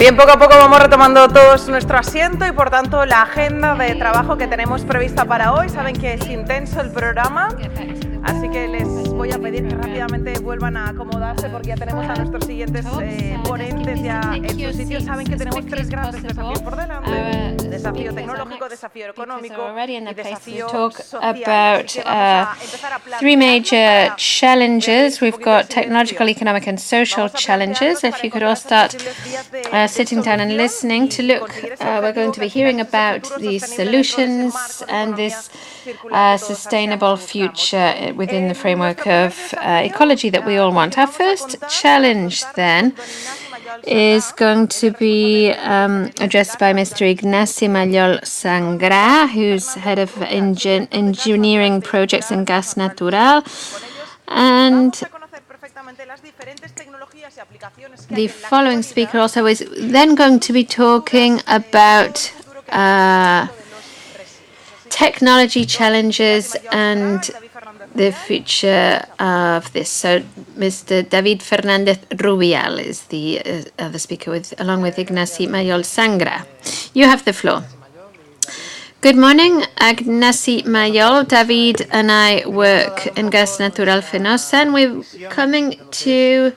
Bien, poco a poco vamos retomando todos nuestro asiento y por tanto la agenda de trabajo que tenemos prevista para hoy. Saben que es intenso el programa, así que les voy a pedir que rápidamente vuelvan a acomodarse porque ya tenemos a nuestros siguientes ponentes ya en su sitio. Saben que tenemos tres grandes desafíos por delante: desafío tecnológico, desafío económico y desafío social. Así que vamos a empezar a Three major para challenges. We've got technological, economic, and social challenges. If you could all start sitting down and listening to look, we're going to be hearing about these solutions and this sustainable future within the framework of ecology that we all want. Our first challenge, then, is going to be addressed by Mr. Ignacio Mayol Sangra, who's head of engineering projects in Gas Natural. And the following speaker also is then going to be talking about technology challenges and the future of this. So Mr. David Fernandez Rubial is the other speaker, along with Ignacio Mayol Sangra. You have the floor. Good morning, Ignacio Mayol. David and I work in Gas Natural Fenosa, and we're coming to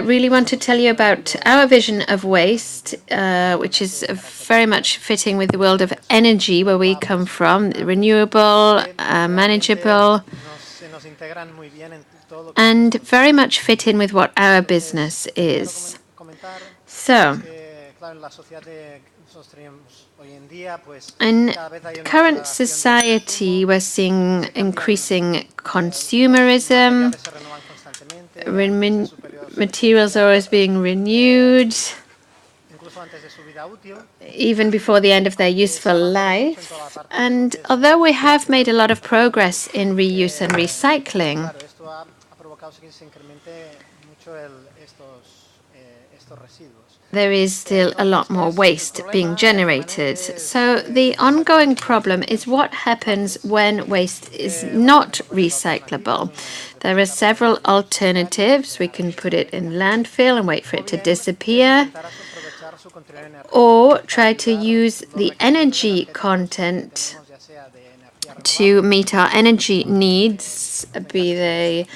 really want to tell you about our vision of waste, which is very much fitting with the world of energy where we come from, renewable, manageable, and very much fit in with what our business is. So, in current society, we're seeing increasing consumerism, materials are always being renewed, even before the end of their useful life. And although we have made a lot of progress in reuse and recycling, there is still a lot more waste being generated. So the ongoing problem is what happens when waste is not recyclable. There are several alternatives. We can put it in landfill and wait for it to disappear, or try to use the energy content to meet our energy needs, be they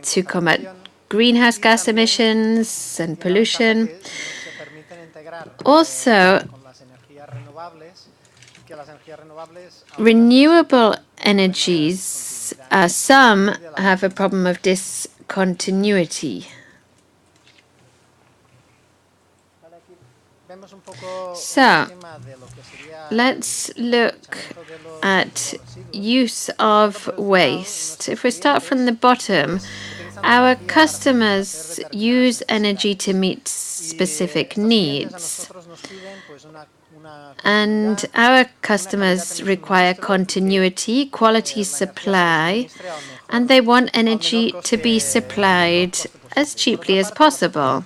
to combat greenhouse gas emissions and pollution. Also, renewable energies, some have a problem of discontinuity. So, let's look at use of waste. If we start from the bottom, our customers use energy to meet specific needs, and our customers require continuity, quality supply, and they want energy to be supplied as cheaply as possible.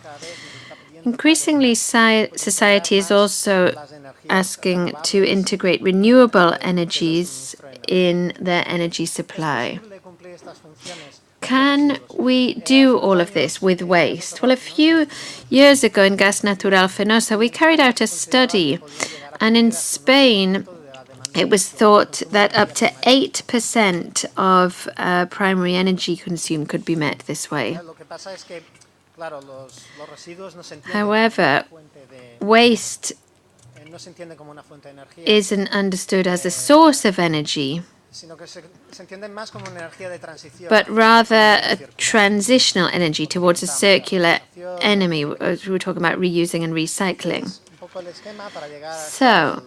Increasingly, society is also asking to integrate renewable energies in their energy supply. Can we do all of this with waste? Well, a few years ago in Gas Natural Fenosa, we carried out a study, and in Spain, it was thought that up to 8% of primary energy consumed could be met this way. However, waste isn't understood as a source of energy, but rather a transitional energy towards a circular economy, as we were talking about reusing and recycling. So,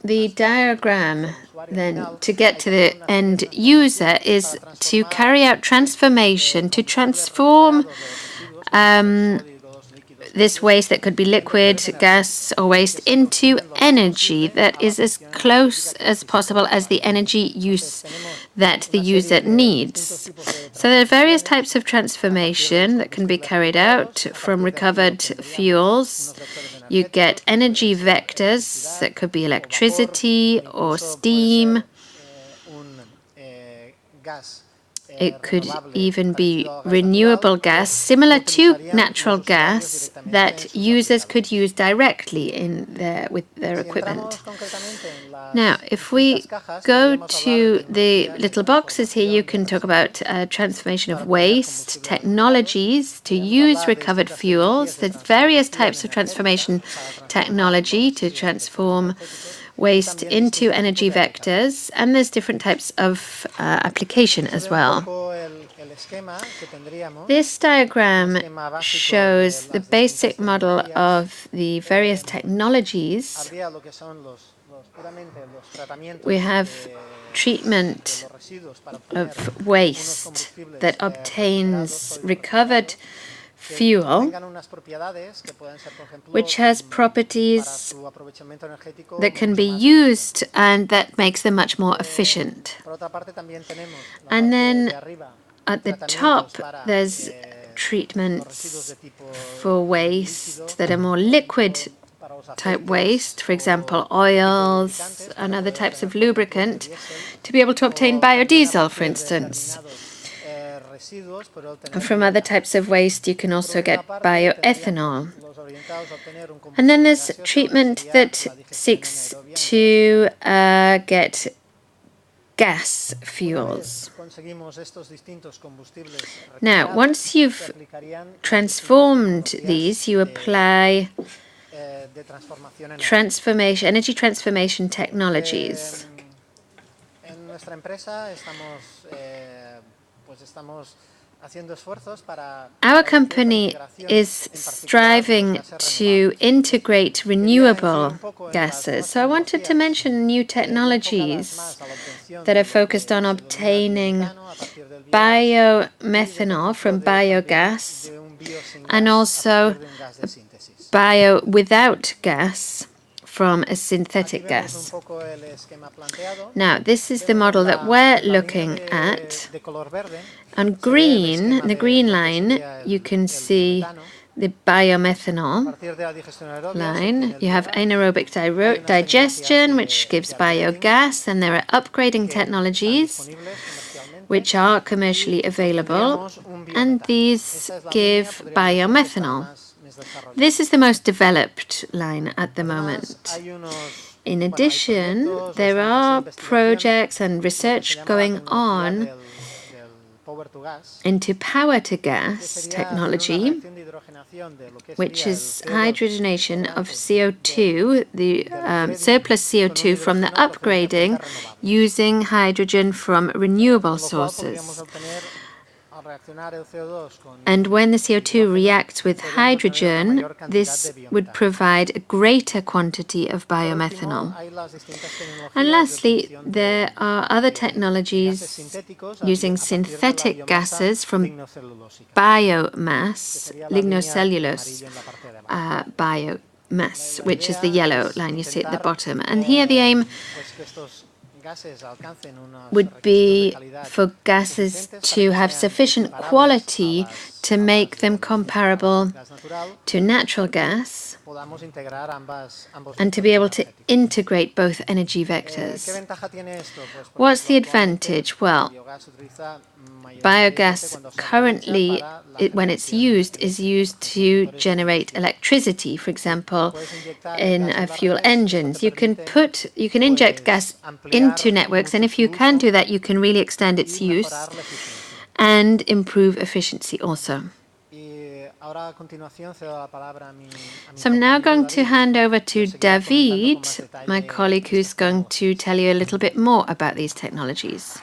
the diagram then to get to the end user is to carry out transformation, to transform this waste that could be liquid, gas, or waste into energy that is as close as possible as the energy use that the user needs. So there are various types of transformation that can be carried out from recovered fuels. You get energy vectors that could be electricity or steam. It could even be renewable gas, similar to natural gas, that users could use directly with their equipment. Now, if we go to the little boxes here, you can talk about transformation of waste, technologies to use recovered fuels. There's various types of transformation technology to transform waste into energy vectors, and there's different types of application as well. This diagram shows the basic model of the various technologies. We have treatment of waste that obtains recovered fuel, which has properties that can be used and that makes them much more efficient. And then at the top, there's treatments for waste that are more liquid type waste, for example, oils and other types of lubricant, to be able to obtain biodiesel, for instance. And from other types of waste, you can also get bioethanol. And then there's treatment that seeks to get gas fuels. Now, once you've transformed these, you apply energy transformation technologies. Our company is striving to integrate renewable gases. So I wanted to mention new technologies that are focused on obtaining biomethanol from biogas and also bio without gas from a synthetic gas. Now, this is the model that we're looking at. On green, the green line, you can see the biomethanol line. You have anaerobic digestion, which gives biogas, and there are upgrading technologies which are commercially available, and these give biomethanol. This is the most developed line at the moment. In addition, there are projects and research going on into power-to-gas technology, which is hydrogenation of CO2, the surplus CO2 from the upgrading, using hydrogen from renewable sources. And when the CO2 reacts with hydrogen, this would provide a greater quantity of biomethanol. And lastly, there are other technologies using synthetic gases from biomass, lignocellulose biomass, which is the yellow line you see at the bottom. And here the aim would be for gases to have sufficient quality to make them comparable to natural gas and to be able to integrate both energy vectors. What's the advantage? Well, biogas currently, when it's used, is used to generate electricity, for example, in fuel engines. You can inject gas into networks, and if you can do that, you can really extend its use and improve efficiency also. So I'm now going to hand over to David, my colleague, who's going to tell you a little bit more about these technologies.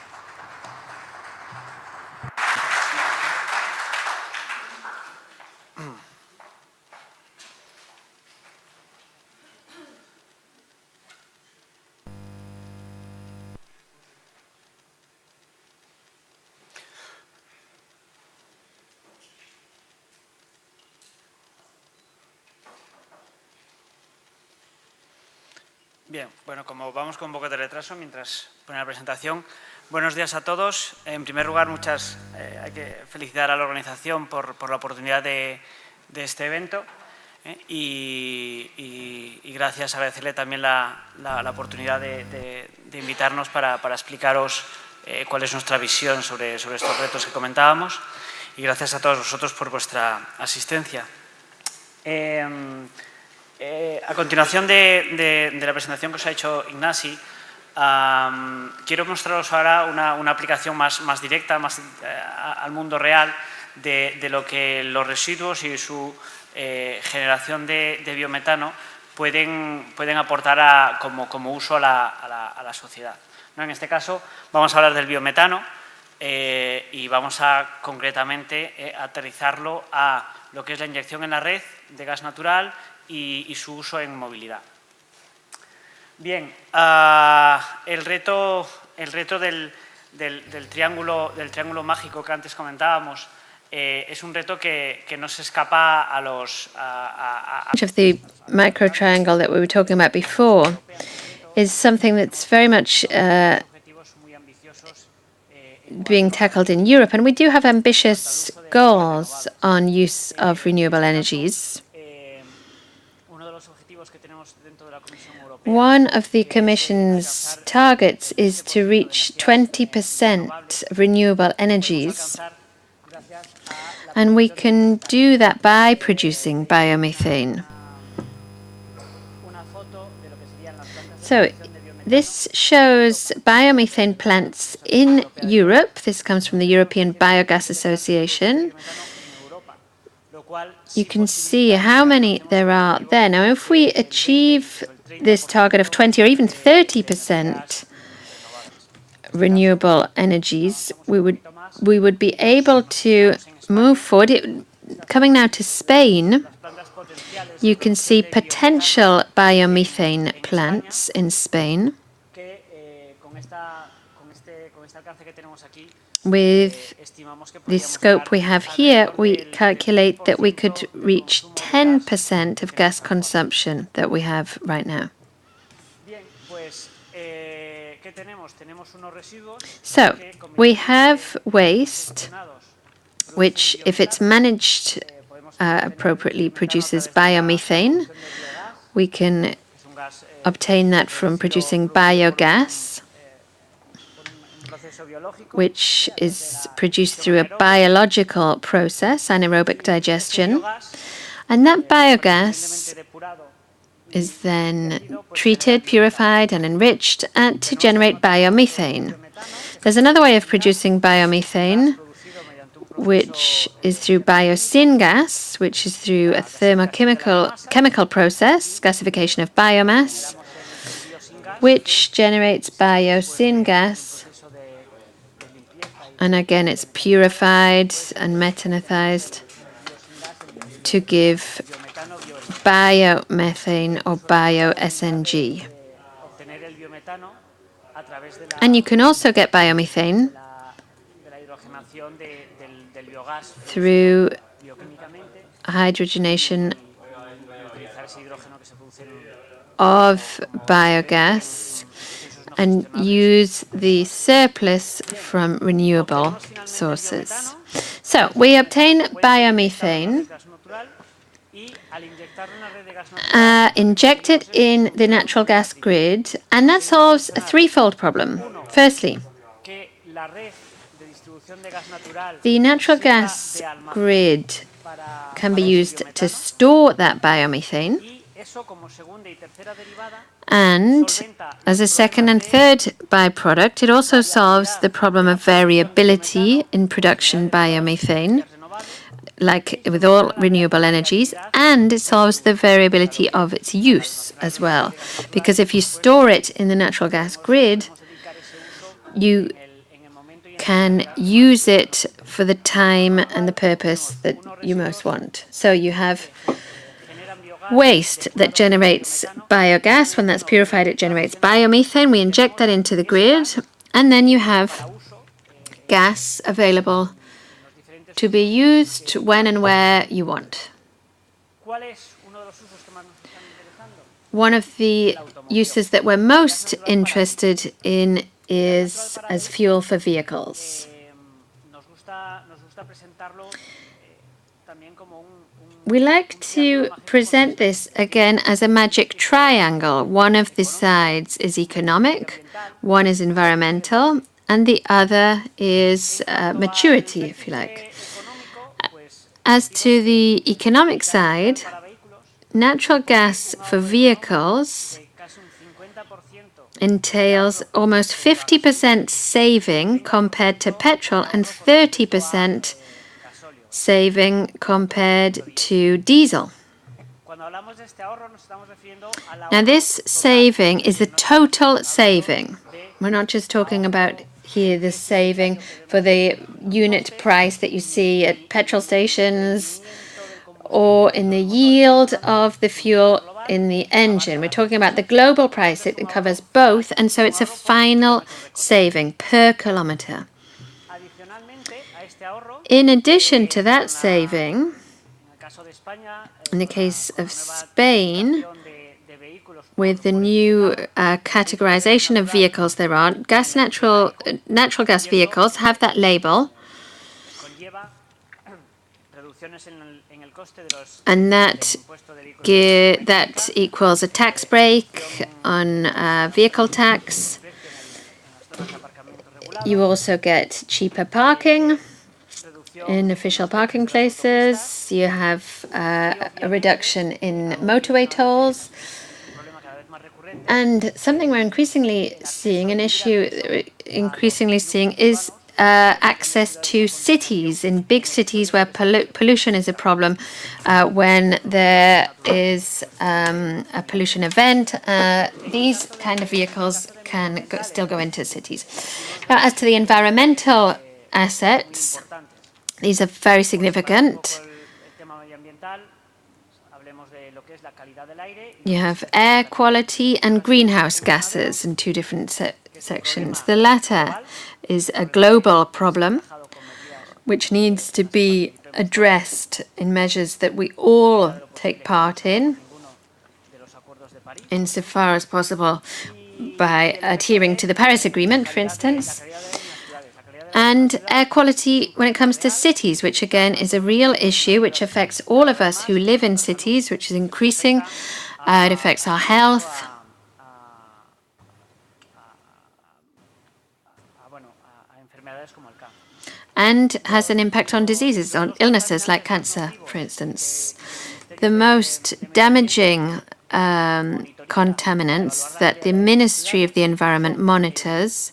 Bien, bueno, como vamos con un poco de retraso mientras pone la presentación, buenos días a todos. En primer lugar, hay que felicitar a la organización por la oportunidad de este evento y gracias, agradecerle también la oportunidad de invitarnos para explicaros cuál es nuestra visión sobre estos retos que comentábamos, y gracias a todos vosotros por vuestra asistencia. A continuación de la presentación que os ha hecho Ignasi, quiero mostraros ahora una aplicación más directa, más al mundo real, de lo que los residuos y su generación de biometano pueden aportar como uso a la sociedad, ¿no? En este caso vamos a hablar del biometano y vamos a concretamente aterrizarlo a lo que es la inyección en la red de gas natural y su uso en movilidad. Bien, el reto del triángulo mágico que antes comentábamos es un reto que no se escapa a los... Of the micro triangle that we were talking about before is something that's very much being tackled in Europe, and we do have ambitious goals on use of renewable energies. One of the Commission's targets is to reach 20% renewable energies, and we can do that by producing biomethane. So this shows biomethane plants in Europe. This comes from the European Biogas Association. You can see how many there are there. Now, if we achieve this target of 20 or even 30% renewable energies, we would be able to move forward. Coming now to Spain, you can see potential biomethane plants in Spain. With the scope we have here, we calculate that we could reach 10% of gas consumption that we have right now. So we have waste, which, if it's managed appropriately, produces biomethane. We can obtain that from producing biogas, which is produced through a biological process, anaerobic digestion. And that biogas is then treated, purified, and enriched to generate biomethane. There's another way of producing biomethane, which is through biosyn gas, which is through a chemical process, gasification of biomass, which generates biosyn gas. And again, it's purified and methanized to give biomethane or bio-SNG. And you can also get biomethane through hydrogenation of biogas and use the surplus from renewable sources. So we obtain biomethane, inject it in the natural gas grid, and that solves a threefold problem. Firstly, the natural gas grid can be used to store that biomethane, and as a second and third byproduct, it also solves the problem of variability in production biomethane, like with all renewable energies, and it solves the variability of its use as well. Because if you store it in the natural gas grid, you can use it for the time and the purpose that you most want. So you have waste that generates biogas. When that's purified, it generates biomethane. We inject that into the grid, and then you have gas available to be used when and where you want. One of the uses that we're most interested in is as fuel for vehicles. We like to present this again as a magic triangle. One of the sides is economic, one is environmental, and the other is maturity, if you like. As to the economic side, natural gas for vehicles entails almost 50% saving compared to petrol and 30% saving compared to diesel. Now, this saving is the total saving. We're not just talking about here the saving for the unit price that you see at petrol stations or in the yield of the fuel in the engine. We're talking about the global price. It covers both, and so it's a final saving per kilometer. In addition to that saving, in the case of Spain, with the new categorization of vehicles there are, natural gas vehicles have that label, and that equals a tax break on vehicle tax. You also get cheaper parking in official parking places. You have a reduction in motorway tolls. And something we're increasingly seeing, an issue increasingly seeing, is access to cities, in big cities where pollution is a problem. When there is a pollution event, these kind of vehicles can still go into cities. Now, as to the environmental assets, these are very significant. You have air quality and greenhouse gases in two different sections. The latter is a global problem which needs to be addressed in measures that we all take part in, insofar as possible, by adhering to the Paris Agreement, for instance. And air quality when it comes to cities, which again is a real issue which affects all of us who live in cities, which is increasing. It affects our health. And has an impact on diseases, on illnesses like cancer, for instance. The most damaging contaminants that the Ministry of the Environment monitors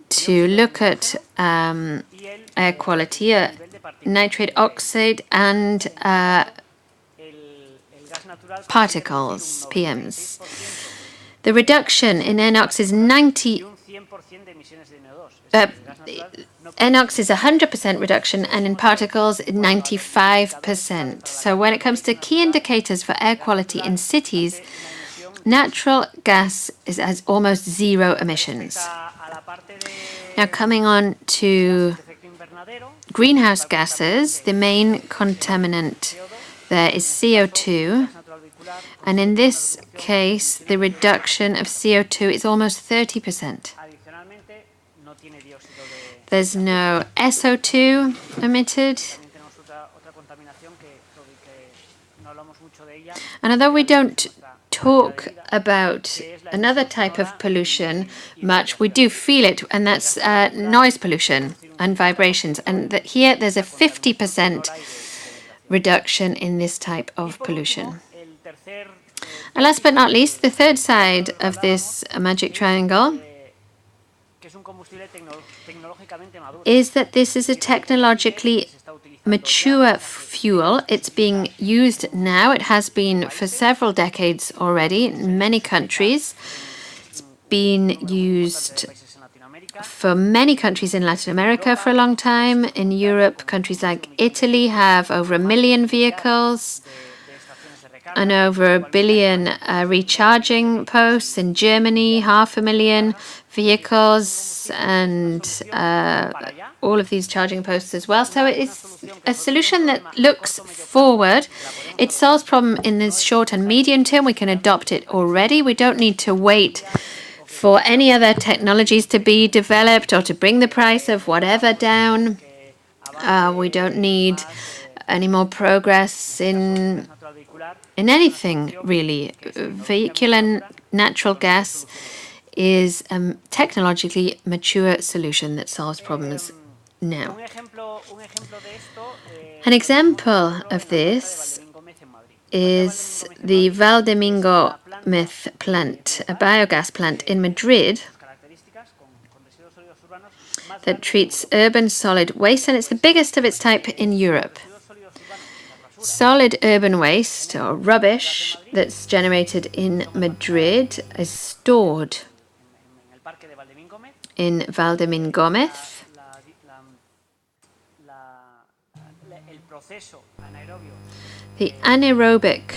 to look at air quality are nitrate oxide and particles, PMs. The reduction in NOx is NOx is 100% reduction, and in particles, 95%. So when it comes to key indicators for air quality in cities, natural gas has almost zero emissions. Now, coming on to greenhouse gases, the main contaminant there is CO2. And in this case, the reduction of CO2 is almost 30%. There's no SO2 emitted. And although we don't talk about another type of pollution much, we do feel it, and that's noise pollution and vibrations. And here there's a 50% reduction in this type of pollution. And last but not least, the third side of this magic triangle is that this is a technologically mature fuel. It's being used now. It has been for several decades already in many countries. It's been used for many countries in Latin America for a long time. In Europe, countries like Italy have over 1 million vehicles and over 1 billion recharging posts. In Germany, 500,000 vehicles and all of these charging posts as well. So it's a solution that looks forward. It solves problem in the short and medium term. We can adopt it already. We don't need to wait for any other technologies to be developed or to bring the price of whatever down. We don't need any more progress in anything, really. Vehicular natural gas is a technologically mature solution that solves problems now. An example of this is the Valdomingo Meth plant, a biogas plant in Madrid that treats urban solid waste, and it's the biggest of its type in Europe. Solid urban waste, or rubbish, that's generated in Madrid is stored in Valdomingo-Meth. The anaerobic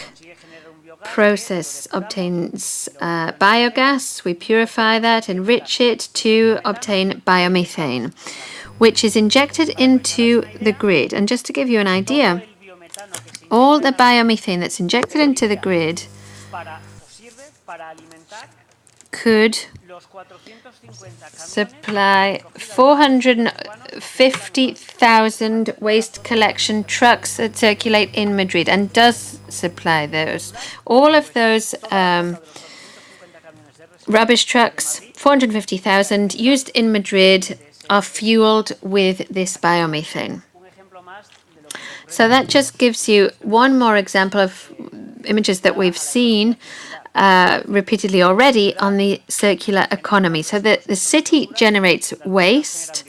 process obtains biogas. We purify that, enrich it to obtain biomethane, which is injected into the grid. And just to give you an idea, all the biomethane that's injected into the grid could supply 450,000 waste collection trucks that circulate in Madrid, and does supply those. All of those rubbish trucks, 450,000 used in Madrid, are fueled with this biomethane. So that just gives you one more example of images that we've seen repeatedly already on the circular economy. So the city generates waste,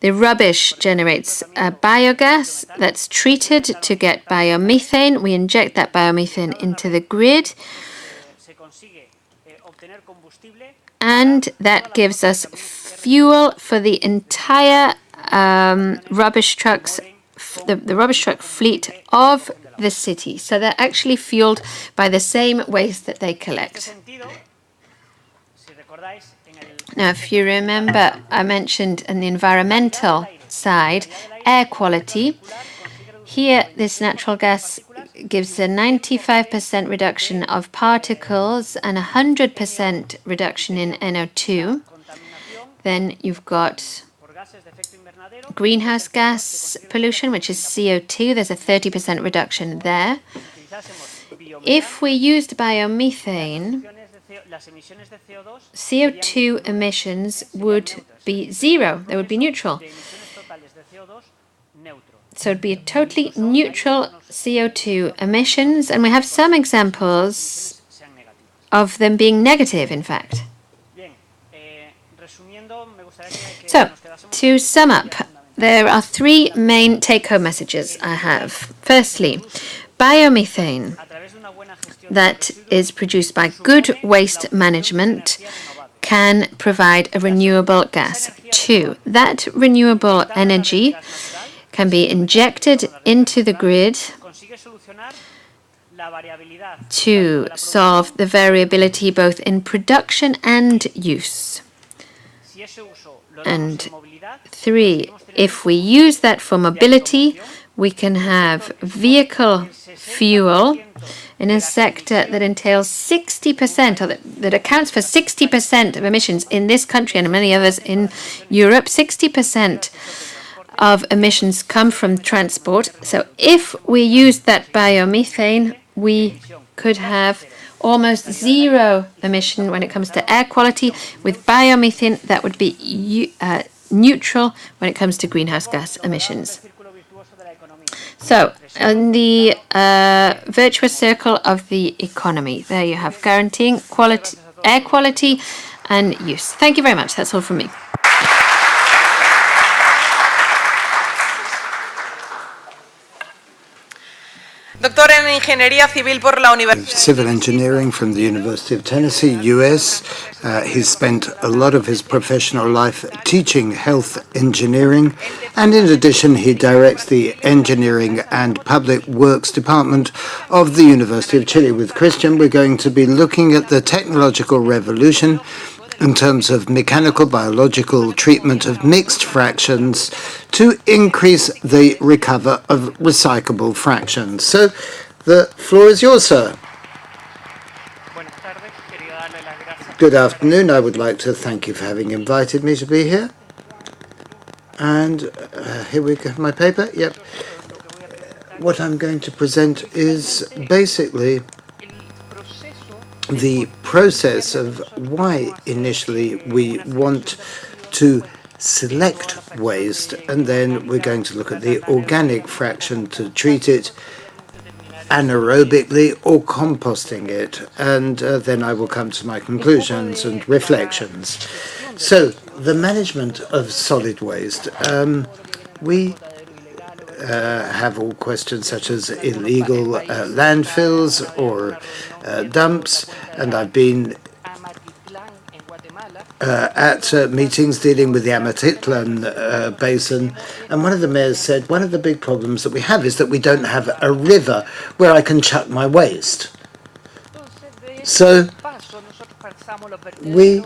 the rubbish generates biogas that's treated to get biomethane. We inject that biomethane into the grid, and that gives us fuel for the entire rubbish trucks, the rubbish truck fleet of the city. So they're actually fueled by the same waste that they collect. Now, if you remember, I mentioned in the environmental side, air quality. Here, this natural gas gives a 95% reduction of particles and 100% reduction in NO2. Then you've got greenhouse gas pollution, which is CO2. There's a 30% reduction there. If we used biomethane, CO2 emissions would be zero. They would be neutral. So it'd be a totally neutral CO2 emissions, and we have some examples of them being negative, in fact. So, to sum up, there are three main take-home messages I have. Firstly, biomethane that is produced by good waste management can provide a renewable gas. Two, that renewable energy can be injected into the grid to solve the variability both in production and use. And three, if we use that for mobility, we can have vehicle fuel in a sector that entails 60%, or that accounts for 60% of emissions in this country and many others in Europe. 60% of emissions come from transport. So if we use that biomethane, we could have almost zero emission when it comes to air quality. With biomethane, that would be neutral when it comes to greenhouse gas emissions. So, in the virtuous circle of the economy, there you have guaranteeing quality, air quality and use. Thank you very much. That's all from me. Doctor en Ingeniería Civil por la Universidad. Civil engineering from the University of Tennessee, US. He's spent a lot of his professional life teaching health engineering, and in addition, he directs the Engineering and Public Works Department of the University of Chile. With Christian, we're going to be looking at the technological revolution in terms of mechanical biological treatment of mixed fractions to increase the recovery of recyclable fractions. So the floor is yours, sir. Good afternoon. I would like to thank you for having invited me to be here. And here we go, my paper. Yep. What I'm going to present is basically the process of why initially we want to select waste, and then we're going to look at the organic fraction to treat it anaerobically or composting it, and then I will come to my conclusions and reflections. So, the management of solid waste. We have all questions such as illegal landfills or dumps, and I've been at meetings dealing with the Amatitlan basin, and one of the mayors said one of the big problems that we have is that we don't have a river where I can chuck my waste. So we,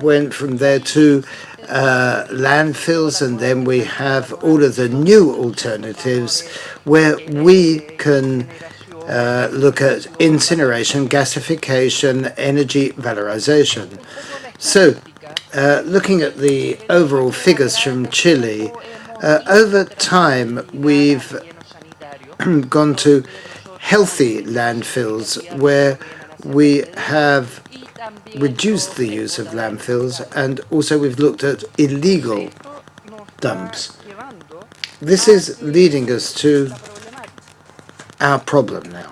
went from there to landfills, and then we have all of the new alternatives where we can look at incineration, gasification, energy valorization. So, looking at the overall figures from Chile, over time we've gone to healthy landfills where we have reduced the use of landfills, and also we've looked at illegal dumps. This is leading us to our problem now.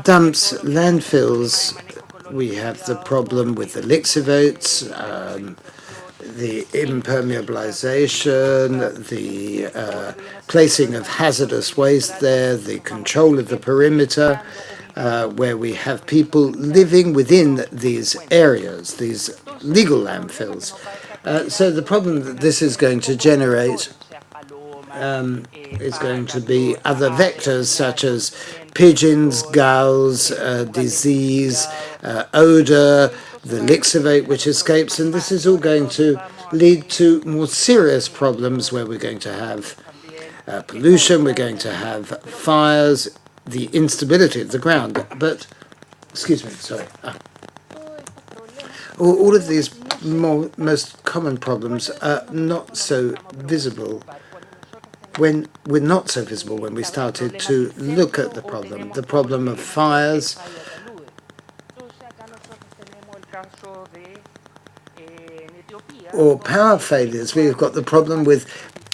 Dumps, landfills, we have the problem with the lixiviates, the impermeabilization, the placing of hazardous waste there, the control of the perimeter, where we have people living within these areas, these legal landfills. So the problem that this is going to generate is going to be other vectors such as pigeons, gulls, disease, odor, the lixiviate which escapes, and this is all going to lead to more serious problems where we're going to have pollution, we're going to have fires, the instability of the ground. But, excuse me, sorry. All of these most common problems are not so visible when we started to look at the problem of fires, or power failures. We've got the problem with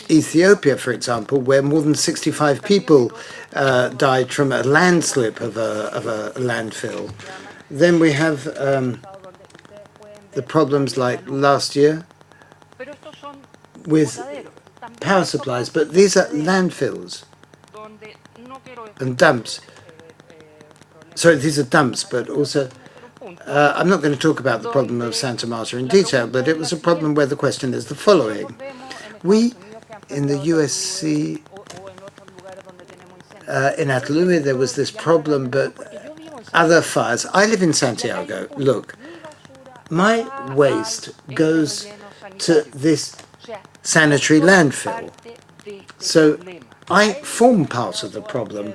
Ethiopia, for example, where more than 65 people died from a landslip of a landfill. Then we have the problems like last year with power supplies, but these are landfills and dumps. Sorry, these are dumps, but also I'm not going to talk about the problem of Santa Marta in detail, but it was a problem where the question is the following. We, in the USC, in Atalaya, there was this problem, but other fires. I live in Santiago. Look, my waste goes to this sanitary landfill. So I form part of the problem.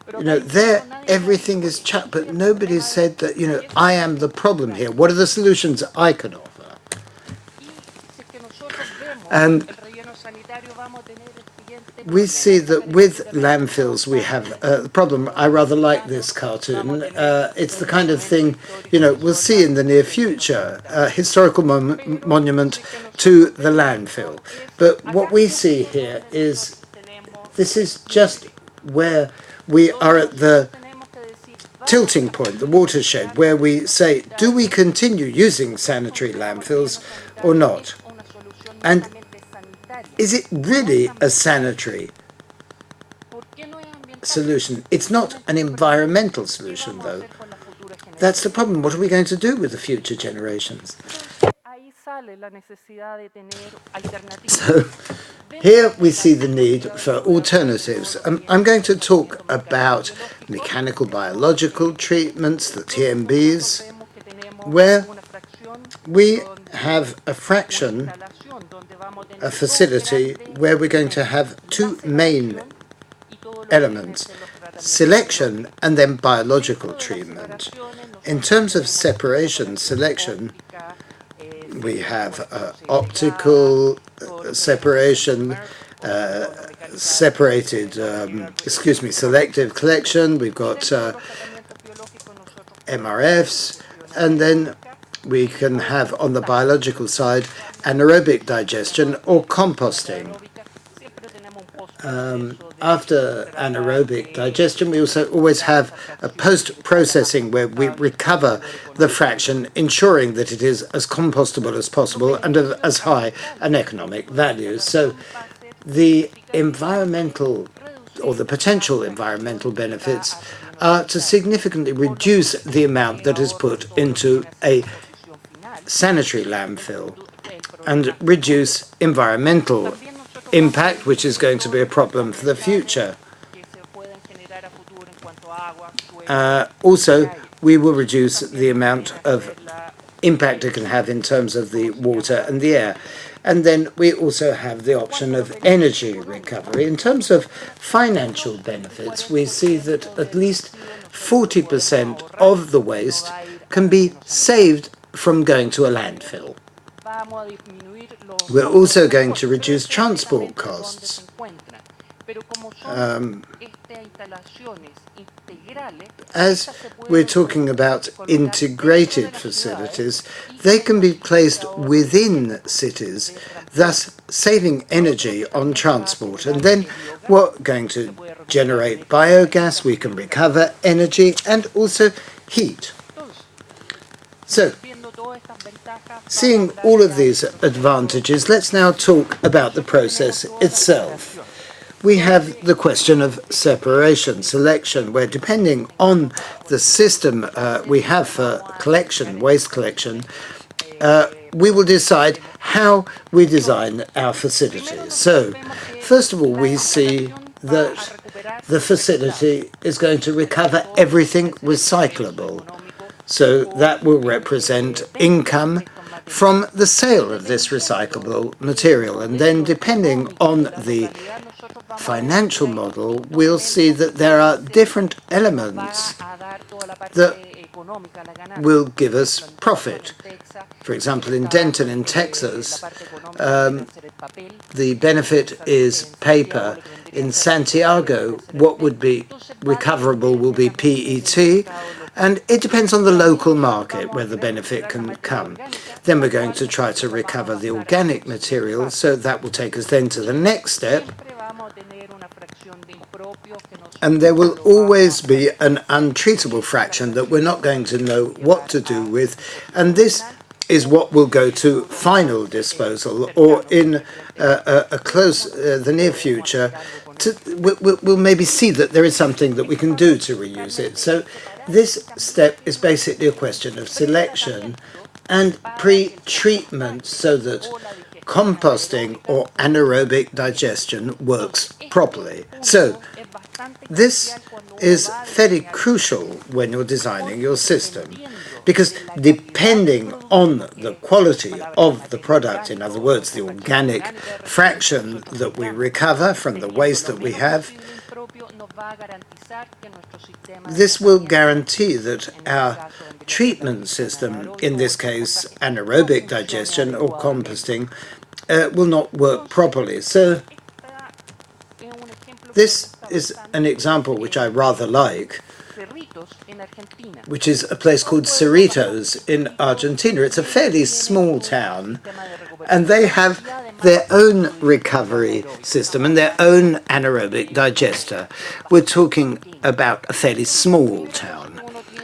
There everything is chucked, but nobody said that, I am the problem here. What are the solutions I can offer? And we see that with landfills we have the problem. I rather like this cartoon. It's the kind of thing, we'll see in the near future, a historical monument to the landfill. But what we see here is, this is just where we are at the tilting point, the watershed, where we say, do we continue using sanitary landfills or not? And is it really a sanitary solution? It's not an environmental solution, though. That's the problem. What are we going to do with the future generations? So here we see the need for alternatives. I'm going to talk about mechanical biological treatments, the TMBs, where we have a fraction, a facility where we're going to have two main elements: selection and then biological treatment. In terms of selection, we have optical separation, selective collection. We've got MRFs, and then we can have on the biological side anaerobic digestion or composting. After anaerobic digestion, we also always have a post-processing where we recover the fraction, ensuring that it is as compostable as possible and of as high an economic value. So the environmental or the potential environmental benefits are to significantly reduce the amount that is put into a sanitary landfill and reduce environmental impact, which is going to be a problem for the future. Also, we will reduce the amount of impact it can have in terms of the water and the air. And then we also have the option of energy recovery. In terms of financial benefits, we see that at least 40% of the waste can be saved from going to a landfill. We're also going to reduce transport costs. As we're talking about integrated facilities, they can be placed within cities, thus saving energy on transport. And then we're going to generate biogas, we can recover energy and also heat. So, seeing all of these advantages, let's now talk about the process itself. We have the question of separation, selection, where depending on the system we have for collection, waste collection, we will decide how we design our facilities. So, first of all, we see that the facility is going to recover everything recyclable. So that will represent income from the sale of this recyclable material. And then depending on the financial model, we'll see that there are different elements that will give us profit. For example, in Denton in Texas, the benefit is paper. In Santiago, what would be recoverable will be PET, and it depends on the local market where the benefit can come. Then we're going to try to recover the organic material, so that will take us then to the next step. And there will always be an untreatable fraction that we're not going to know what to do with, and this is what will go to final disposal, or in the near future, we'll maybe see that there is something that we can do to reuse it. So this step is basically a question of selection and pre-treatment so that composting or anaerobic digestion works properly. So this is fairly crucial when you're designing your system, because depending on the quality of the product, in other words, the organic fraction that we recover from the waste that we have, this will guarantee that our treatment system, in this case anaerobic digestion or composting, will not work properly. So this is an example which I rather like, which is a place called Cerritos in Argentina. It's a fairly small town, and they have their own recovery system and their own anaerobic digester. We're talking about a fairly small town.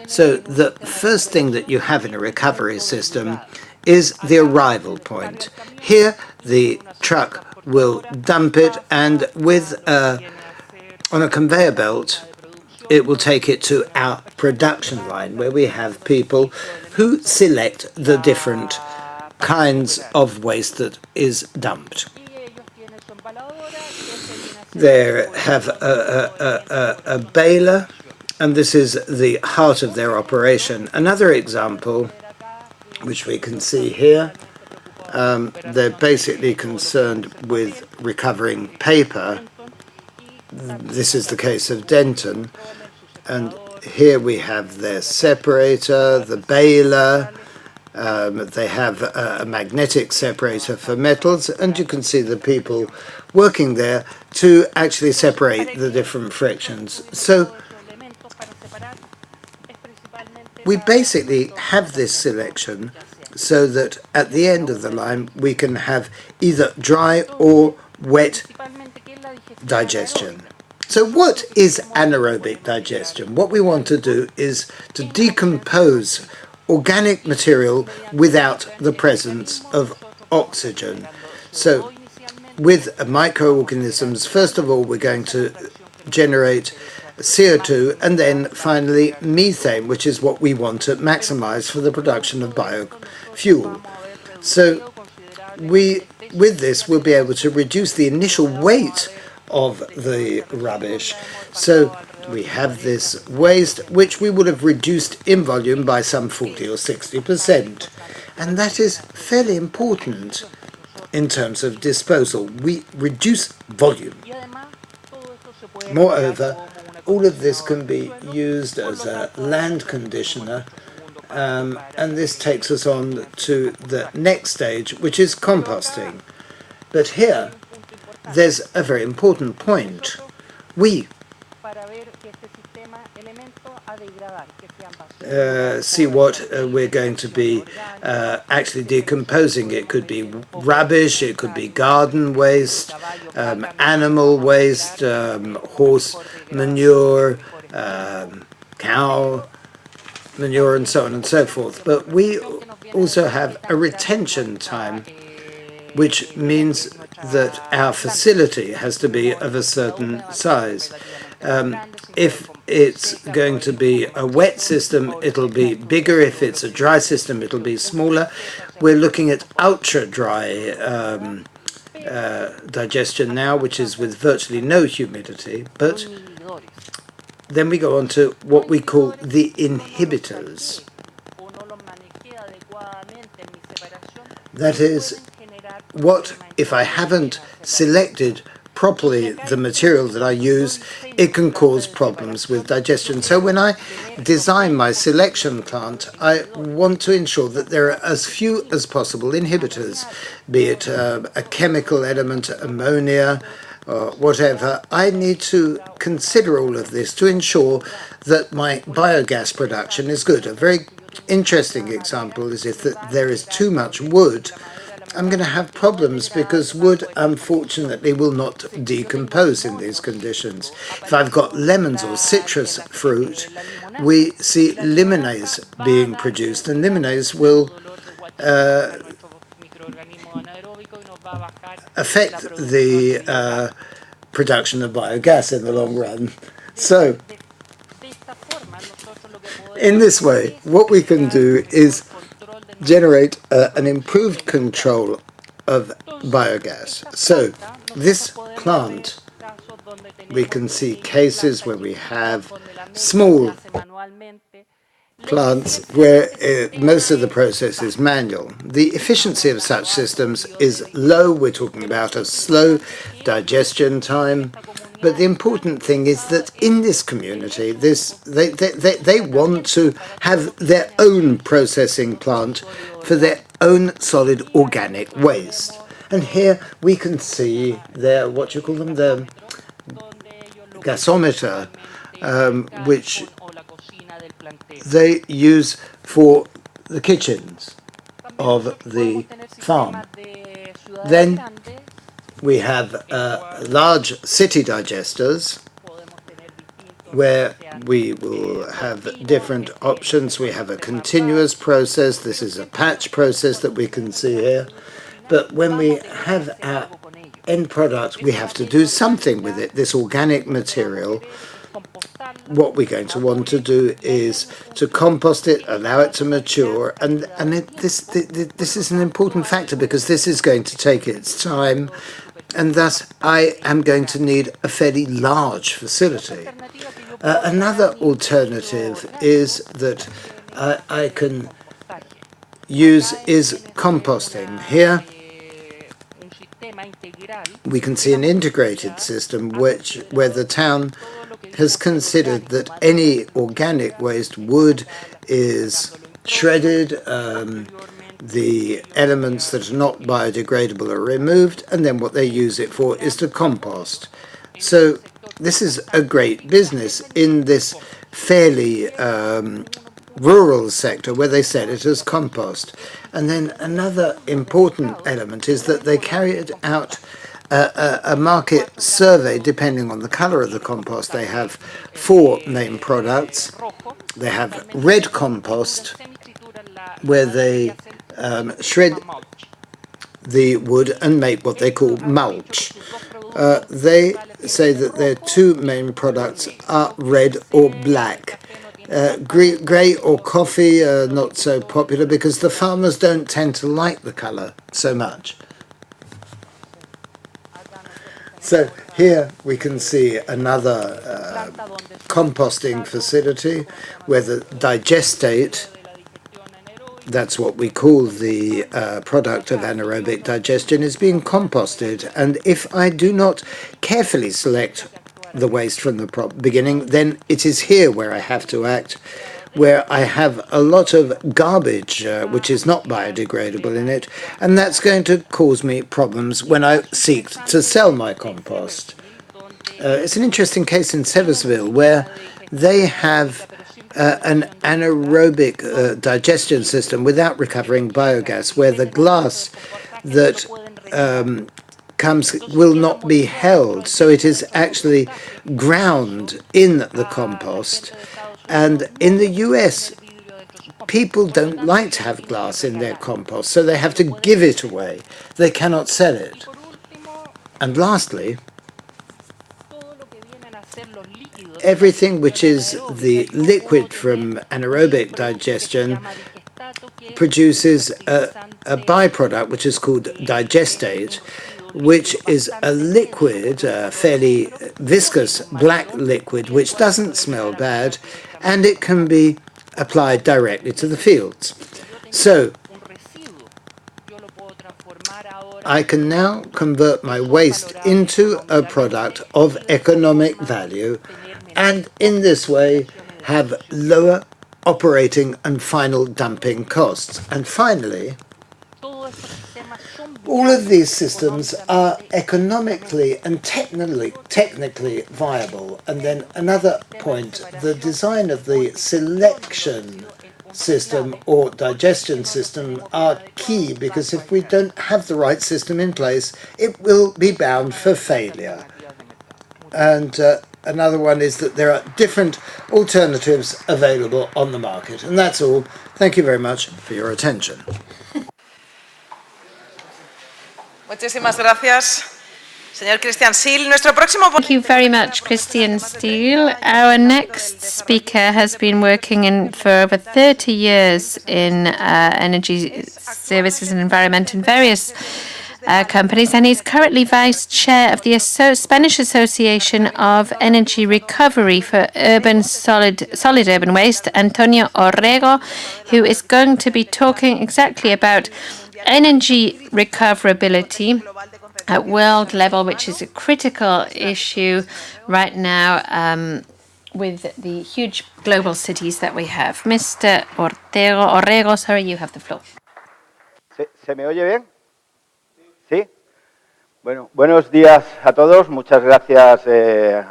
So the first thing that you have in a recovery system is the arrival point. Here, the truck will dump it, and with on a conveyor belt, it will take it to our production line, where we have people who select the different kinds of waste that is dumped. They have a baler, and this is the heart of their operation. Another example, which we can see here, they're basically concerned with recovering paper. This is the case of Denton, and here we have their separator, the baler, They have a magnetic separator for metals, and you can see the people working there to actually separate the different fractions. So we basically have this selection so that at the end of the line we can have either dry or wet digestion. So what is anaerobic digestion? What we want to do is to decompose organic material without the presence of oxygen. So with microorganisms, first of all, we're going to generate CO2 and then finally methane, which is what we want to maximize for the production of biofuel. So with this, we'll be able to reduce the initial weight of the rubbish. So we have this waste, which we would have reduced in volume by some 40 or 60%. And that is fairly important in terms of disposal. We reduce volume. Moreover, all of this can be used as a land conditioner, and this takes us on to the next stage, which is composting. But here, there's a very important point. We see what we're going to be actually decomposing. It could be rubbish, it could be garden waste, animal waste, horse manure, cow manure, and so on and so forth. But we also have a retention time, which means that our facility has to be of a certain size. If it's going to be a wet system, it'll be bigger. If it's a dry system, it'll be smaller. We're looking at ultra-dry digestion now, which is with virtually no humidity. But then we go on to what we call the inhibitors. That is, what if I haven't selected properly the material that I use, it can cause problems with digestion. So when I design my selection plant, I want to ensure that there are as few as possible inhibitors, be it a chemical element, ammonia, or whatever. I need to consider all of this to ensure that my biogas production is good. A very interesting example is if there is too much wood, I'm going to have problems because wood, unfortunately, will not decompose in these conditions. If I've got lemons or citrus fruit, we see limonase being produced, and limonase will affect the production of biogas in the long run. So, in this way, what we can do is generate an improved control of biogas. So this plant, we can see cases where we have small plants where most of the process is manual. The efficiency of such systems is low. We're talking about a slow digestion time. But the important thing is that in this community, they want to have their own processing plant for their own solid organic waste. And here we can see their, what you call them, the gasometer, which they use for the kitchens of the farm. Then we have large city digesters where we will have different options. We have a continuous process. This is a patch process that we can see here. But when we have our end product, we have to do something with it, this organic material. What we're going to want to do is to compost it, allow it to mature, and this is an important factor because this is going to take its time, and thus I am going to need a fairly large facility. Another alternative is that I can use is composting. Here we can see an integrated system where the town has considered that any organic waste, wood is shredded, the elements that are not biodegradable are removed, and then what they use it for is to compost. So this is a great business in this fairly rural sector where they sell it as compost. And then another important element is that they carried out a market survey depending on the color of the compost. They have 4 main products. They have red compost, where they shred the wood and make what they call mulch. They say that their 2 main products are red or black. Grey or coffee are not so popular because the farmers don't tend to like the color so much. So here we can see another composting facility where the digestate, that's what we call the product of anaerobic digestion, is being composted. And if I do not carefully select the waste from the beginning, then it is here where I have to act, where I have a lot of garbage which is not biodegradable in it, and that's going to cause me problems when I seek to sell my compost. It's an interesting case in Seversville where they have an anaerobic digestion system without recovering biogas, where the glass that comes will not be held, so it is actually ground in the compost. And in the US, people don't like to have glass in their compost, so they have to give it away. They cannot sell it. And lastly, everything which is the liquid from anaerobic digestion produces a byproduct which is called digestate, which is a liquid, fairly viscous black liquid, which doesn't smell bad, and it can be applied directly to the fields. So I can now convert my waste into a product of economic value, and in this way have lower operating and final dumping costs. And finally, all of these systems are economically and technically viable. And then another point, the design of the selection system or digestion system are key, because if we don't have the right system in place, it will be bound for failure. And another one is that there are different alternatives available on the market. And that's all. Thank you very much for your attention. Muchísimas gracias, señor Christian Seal. Nuestro próximo... Thank you very much, Christian Steele. Our next speaker has been working for over 30 years in energy services and environment in various companies, and he's currently vice chair of the Spanish Association of Energy Recovery for solid urban waste, Antonio Orrego, who is going to be talking exactly about energy recoverability at world level, which is a critical issue right now with the huge global cities that we have. Mr. Orrego, sorry, you have the floor. ¿Se me oye bien? ¿Sí? Bueno, buenos días a todos. Muchas gracias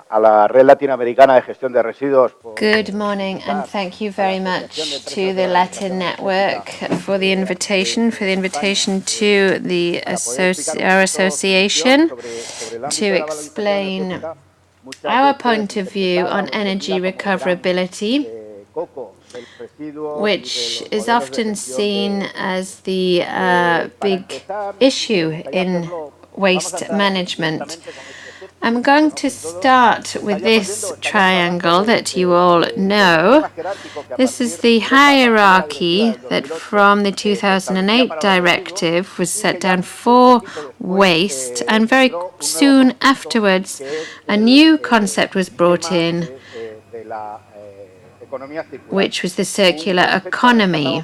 a la Red Latinoamericana de Gestión de Residuos. Good morning, and thank you very much to the Latin Network for the invitation to our association to explain our point of view on energy recoverability, which is often seen as the big issue in waste management. I'm going to start with this triangle that you all know. This is the hierarchy that from the 2008 directive was set down for waste, and very soon afterwards a new concept was brought in, which was the circular economy.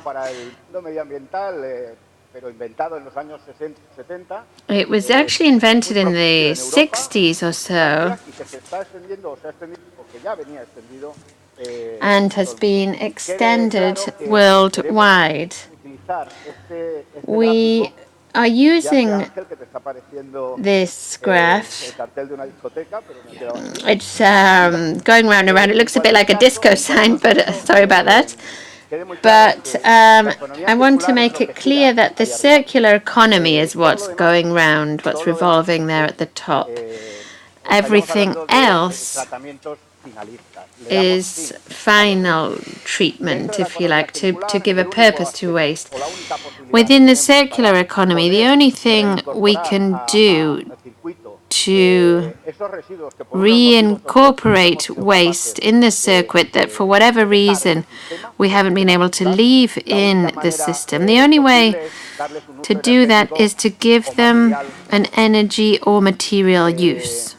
It was actually invented in the 60s or so, and has been extended worldwide. We are using this graph. It's going round and round. It looks a bit like a disco sign, but sorry about that. But I want to make it clear that the circular economy is what's going round, what's revolving there at the top. Everything else is final treatment, if you like, to give a purpose to waste. Within the circular economy, the only thing we can do to reincorporate waste in the circuit that for whatever reason we haven't been able to leave in the system, the only way to do that is to give them an energy or material use.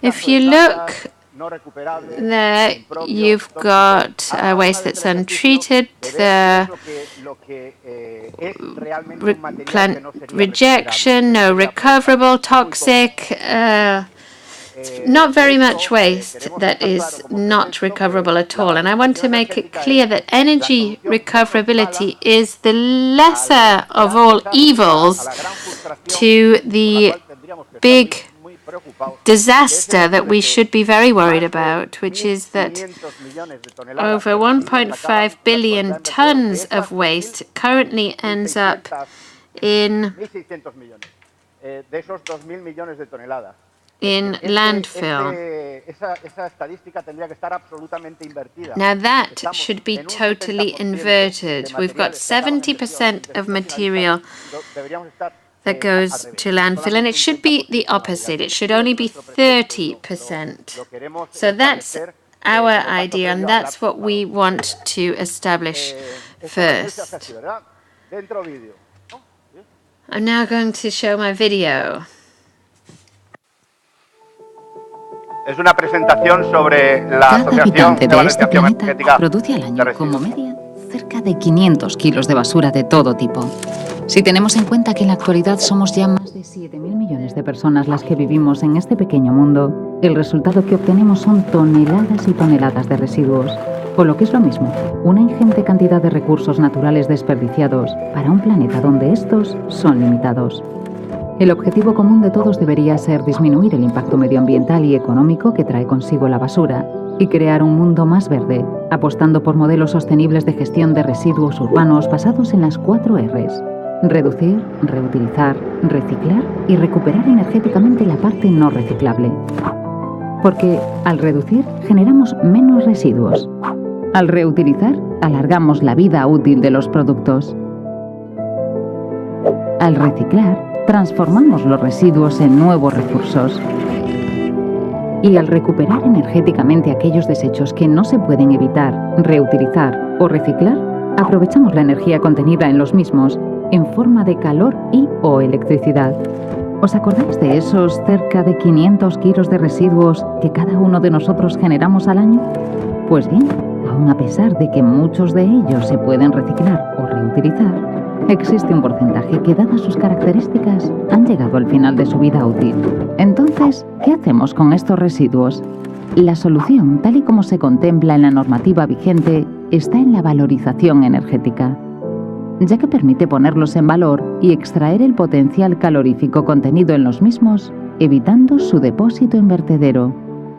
If you look there, you've got waste that's untreated, the rejection, no recoverable, toxic, not very much waste that is not recoverable at all. And I want to make it clear that energy recoverability is the lesser of all evils to the big disaster that we should be very worried about, which is that over 1.5 billion tons of waste currently ends up in landfill. Now that should be totally inverted. We've got 70% of material that goes to landfill, and it should be the opposite. It should only be 30%. So that's our idea, and that's what we want to establish first. I'm now going to show my video. Es una presentación sobre la Asociación de Valorización Energética. Produce al año, como media, cerca de 500 kilos de basura de todo tipo. Si tenemos en cuenta que en la actualidad somos ya más de 7.000 millones de personas las que vivimos en este pequeño mundo, el resultado que obtenemos son toneladas y toneladas de residuos. O lo que es lo mismo, una ingente cantidad de recursos naturales desperdiciados para un planeta donde estos son limitados. El objetivo común de todos debería ser disminuir el impacto medioambiental y económico que trae consigo la basura y crear un mundo más verde, apostando por modelos sostenibles de gestión de residuos urbanos basados en las 4 Rs. Reducir, reutilizar, reciclar y recuperar energéticamente la parte no reciclable. Porque al reducir generamos menos residuos. Al reutilizar alargamos la vida útil de los productos. Al reciclar transformamos los residuos en nuevos recursos. Y al recuperar energéticamente aquellos desechos que no se pueden evitar, reutilizar o reciclar, aprovechamos la energía contenida en los mismos en forma de calor y/o electricidad. ¿Os acordáis de esos cerca de 500 kilos de residuos que cada uno de nosotros generamos al año? Pues bien, aun a pesar de que muchos de ellos se pueden reciclar o reutilizar, existe un porcentaje que, dadas sus características, han llegado al final de su vida útil. Entonces, ¿qué hacemos con estos residuos? La solución, tal y como se contempla en la normativa vigente, está en la valorización energética, ya que permite ponerlos en valor y extraer el potencial calorífico contenido en los mismos, evitando su depósito en vertedero,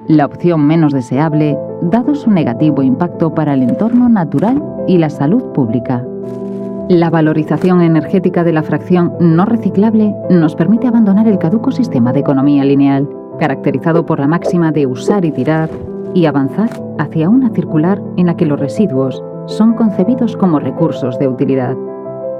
la opción menos deseable, dado su negativo impacto para el entorno natural y la salud pública. La valorización energética de la fracción no reciclable nos permite abandonar el caduco sistema de economía lineal, caracterizado por la máxima de usar y tirar, y avanzar hacia una circular en la que los residuos son concebidos como recursos de utilidad.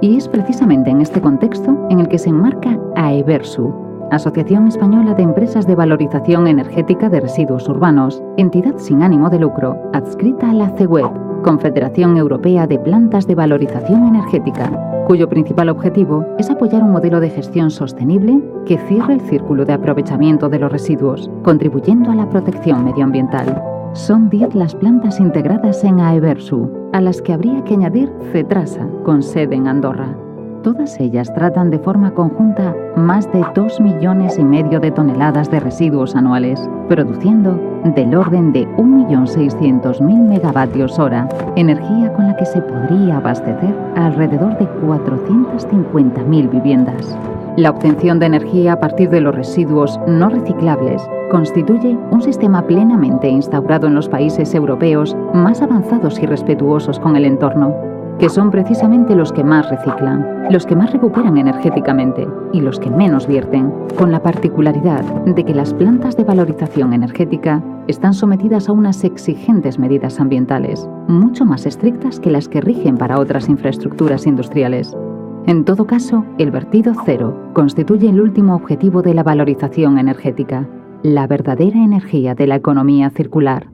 Y es precisamente en este contexto en el que se enmarca AEVERSU, Asociación Española de Empresas de Valorización Energética de Residuos Urbanos, entidad sin ánimo de lucro, adscrita a la CEWEB, Confederación Europea de Plantas de Valorización Energética, cuyo principal objetivo es apoyar un modelo de gestión sostenible que cierre el círculo de aprovechamiento de los residuos, contribuyendo a la protección medioambiental. Son 10 las plantas integradas en AEVERSU, a las que habría que añadir Cetrasa, con sede en Andorra. Todas ellas tratan de forma conjunta más de 2,5 millones de toneladas de residuos anuales, produciendo del orden de 1.600.000 megavatios hora, energía con la que se podría abastecer a alrededor de 450.000 viviendas. La obtención de energía a partir de los residuos no reciclables constituye un sistema plenamente instaurado en los países europeos más avanzados y respetuosos con el entorno, que son precisamente los que más reciclan, los que más recuperan energéticamente y los que menos vierten, con la particularidad de que las plantas de valorización energética están sometidas a unas exigentes medidas ambientales, mucho más estrictas que las que rigen para otras infraestructuras industriales. En todo caso, el vertido cero constituye el último objetivo de la valorización energética, la verdadera energía de la economía circular.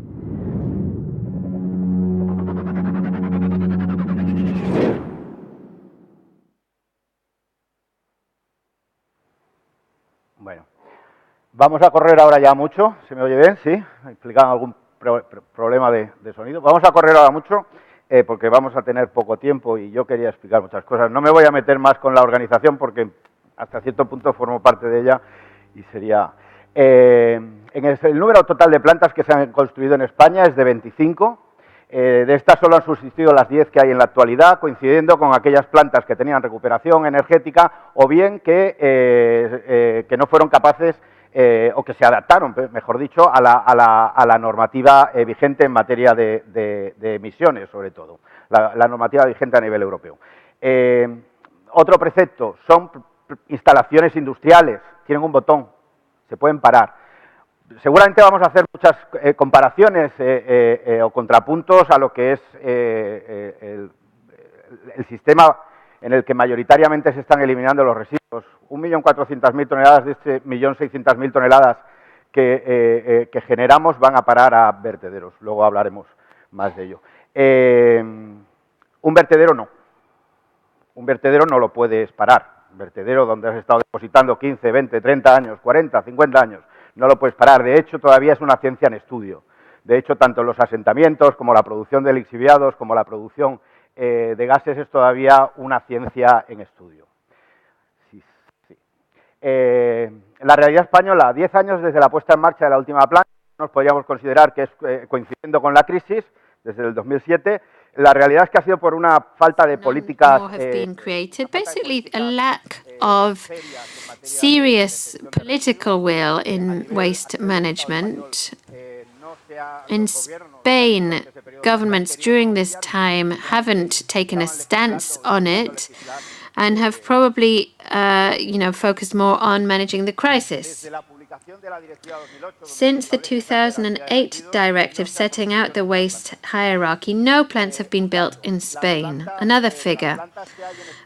Bueno, vamos a correr ahora ya mucho. ¿Se me oye bien? ¿Sí? ¿Me explican algún problema de sonido? Vamos a correr ahora mucho porque vamos a tener poco tiempo y yo quería explicar muchas cosas. No me voy a meter más con la organización porque hasta cierto punto formo parte de ella y sería... el número total de plantas que se han construido en España es de 25. De estas solo han subsistido las 10 que hay en la actualidad, coincidiendo con aquellas plantas que tenían recuperación energética o bien que no fueron capaces o que se adaptaron, mejor dicho, a la normativa vigente en materia de emisiones, sobre todo, la normativa vigente a nivel europeo. Otro precepto, son instalaciones industriales, tienen un botón, se pueden parar. Seguramente vamos a hacer muchas comparaciones o contrapuntos a lo que es el sistema en el que mayoritariamente se están eliminando los residuos. 1.400.000 toneladas de este 1.600.000 toneladas que generamos van a parar a vertederos. Luego hablaremos más de ello. Un vertedero no. Un vertedero no lo puedes parar. Un vertedero donde has estado depositando 15, 20, 30 años, 40, 50 años. No lo puedes parar. De hecho, todavía es una ciencia en estudio. De hecho, tanto los asentamientos como la producción de lixiviados, como la producción de gases, es todavía una ciencia en estudio. Sí. La realidad española, 10 años desde la puesta en marcha de la última planta, nos podríamos considerar que es coincidiendo con la crisis, desde el 2007, la realidad es que ha sido por una falta de políticas... Basically, a lack of serious political will in waste management. In Spain, governments during this time haven't taken a stance on it and have probably, focused more on managing the crisis. Since the 2008 directive setting out the waste hierarchy, no plants have been built in Spain. Another figure.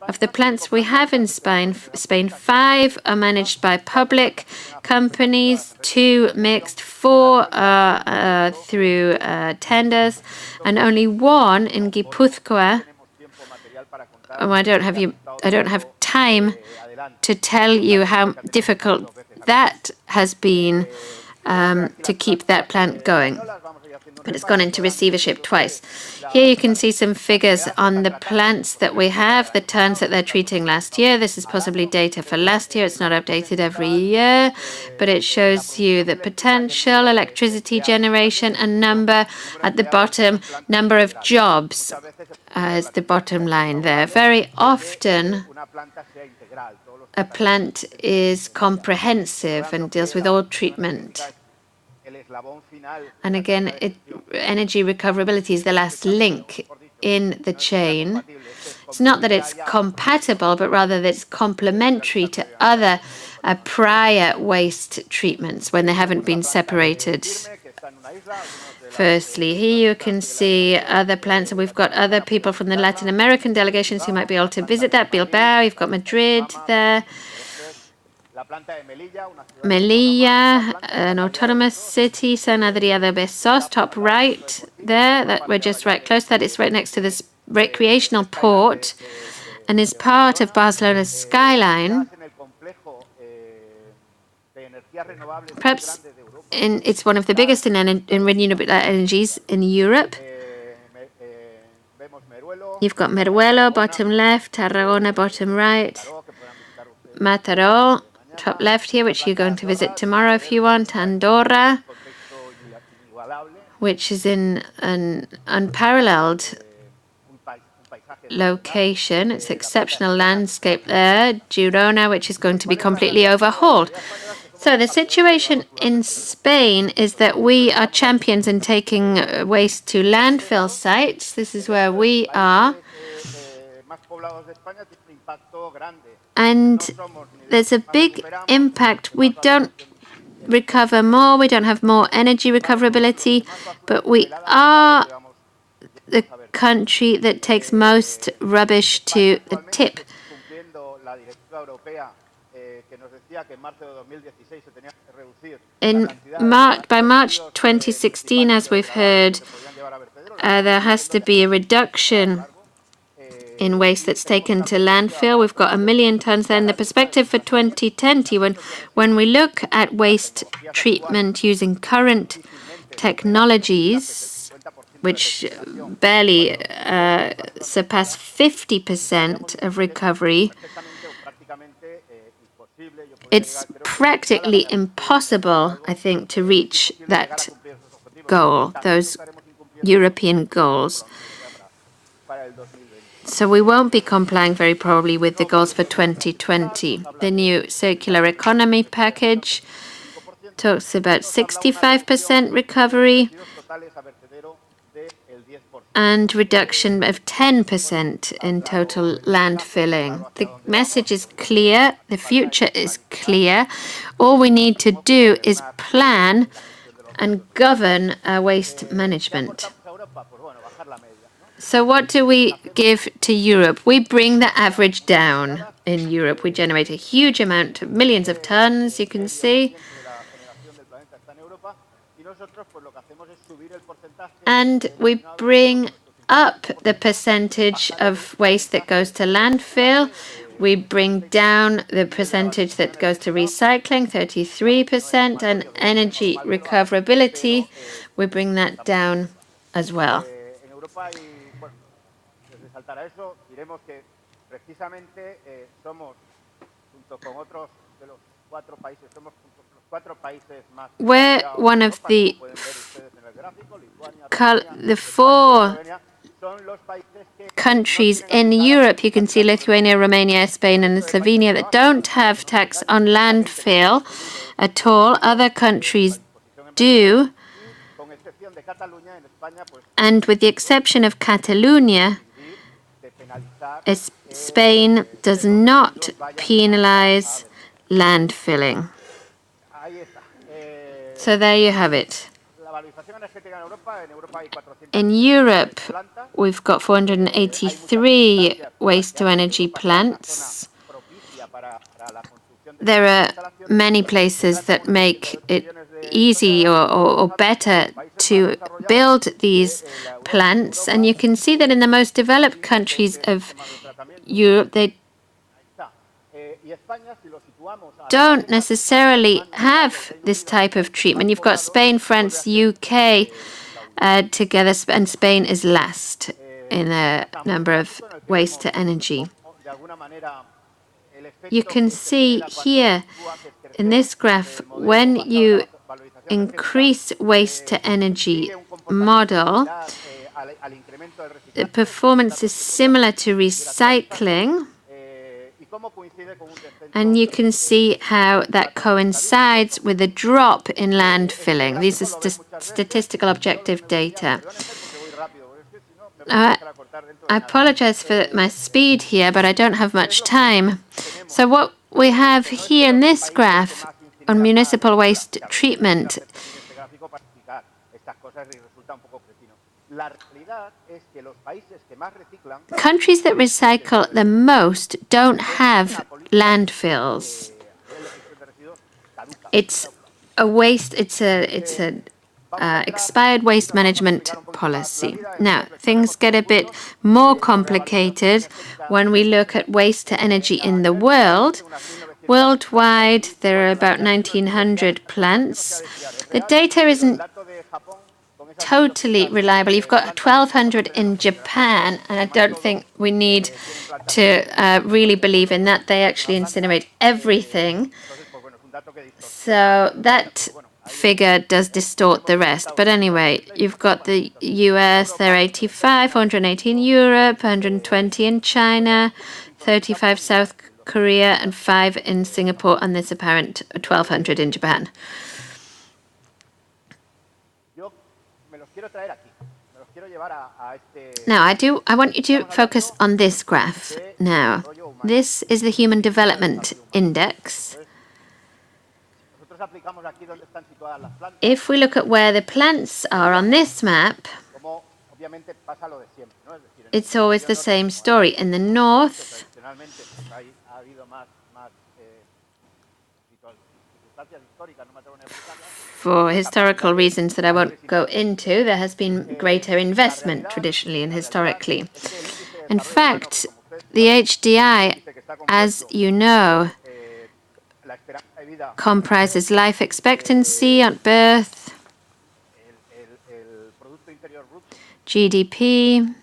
Of the plants we have in Spain, 5 are managed by public companies, 2 mixed, 4 through tenders, and only 1 in Guipúzcoa. I don't have time to tell you how difficult that has been to keep that plant going. But it's gone into receivership twice. Here you can see some figures on the plants that we have, the tons that they're treating last year. This is possibly data for last year. It's not updated every year, but it shows you the potential, electricity generation, and number at the bottom, number of jobs as the bottom line there. Very often, a plant is comprehensive and deals with all treatment. And again, energy recoverability is the last link in the chain. It's not that it's compatible, but rather that it's complementary to other prior waste treatments when they haven't been separated. Firstly, here you can see other plants, and we've got other people from the Latin American delegations who might be able to visit that. Bilbao, you've got Madrid there. Melilla, an autonomous city, San Adrià de Besós, top right there, that we're just right close to that. It's right next to this recreational port and is part of Barcelona's skyline. Perhaps it's one of the biggest in renewable energies in Europe. You've got Meruelo, bottom left, Tarragona, bottom right, Mataró, top left here, which you're going to visit tomorrow if you want, Andorra, which is in an unparalleled location. It's exceptional landscape there. Girona, which is going to be completely overhauled. So the situation in Spain is that we are champions in taking waste to landfill sites. This is where we are. And there's a big impact. We don't recover more, we don't have more energy recoverability, but we are the country that takes most rubbish to the tip. By March 2016, as we've heard, there has to be a reduction in waste that's taken to landfill. We've got 1 million tons there. And the perspective for 2020, when we look at waste treatment using current technologies, which barely surpass 50% of recovery, it's practically impossible, I think, to reach that goal, those European goals. So we won't be complying very probably with the goals for 2020. The new circular economy package talks about 65% recovery and reduction of 10% in total landfilling. The message is clear. The future is clear. All we need to do is plan and govern our waste management. So what do we give to Europe? We bring the average down in Europe. We generate a huge amount, millions of tons, you can see. And we bring up the percentage of waste that goes to landfill. We bring down the percentage that goes to recycling, 33%, and energy recoverability, we bring that down as well. We're one of the 4 countries in Europe, you can see Lithuania, Romania, Spain, and Slovenia, that don't have tax on landfill at all. Other countries do. And with the exception of Catalonia, Spain does not penalize landfilling. So there you have it. In Europe, we've got 483 waste-to-energy plants. There are many places that make it easy or better to build these plants. And you can see that in the most developed countries of Europe, they don't necessarily have this type of treatment. You've got Spain, France, UK together, and Spain is last in a number of waste to energy. You can see here in this graph, when you increase waste to energy model, the performance is similar to recycling. And you can see how that coincides with a drop in landfilling. These are statistical objective data. I apologize for my speed here, but I don't have much time. So what we have here in this graph on municipal waste treatment, countries that recycle the most don't have landfills. It's a waste. It's a expired waste management policy. Now, things get a bit more complicated when we look at waste to energy in the world. Worldwide, there are about 1,900 plants. The data isn't totally reliable. You've got 1,200 in Japan, and I don't think we need to really believe in that. They actually incinerate everything. So that figure does distort the rest. But anyway, you've got the US, they're 85, 180 in Europe, 120 in China, 35 South Korea, and 5 in Singapore, and this apparent 1,200 in Japan. Now, I want you to focus on this graph now. This is the Human Development Index. If we look at where the plants are on this map, it's always the same story. In the north, for historical reasons that I won't go into, there has been greater investment traditionally and historically. In fact, the HDI, as you know, comprises life expectancy at birth, GDP,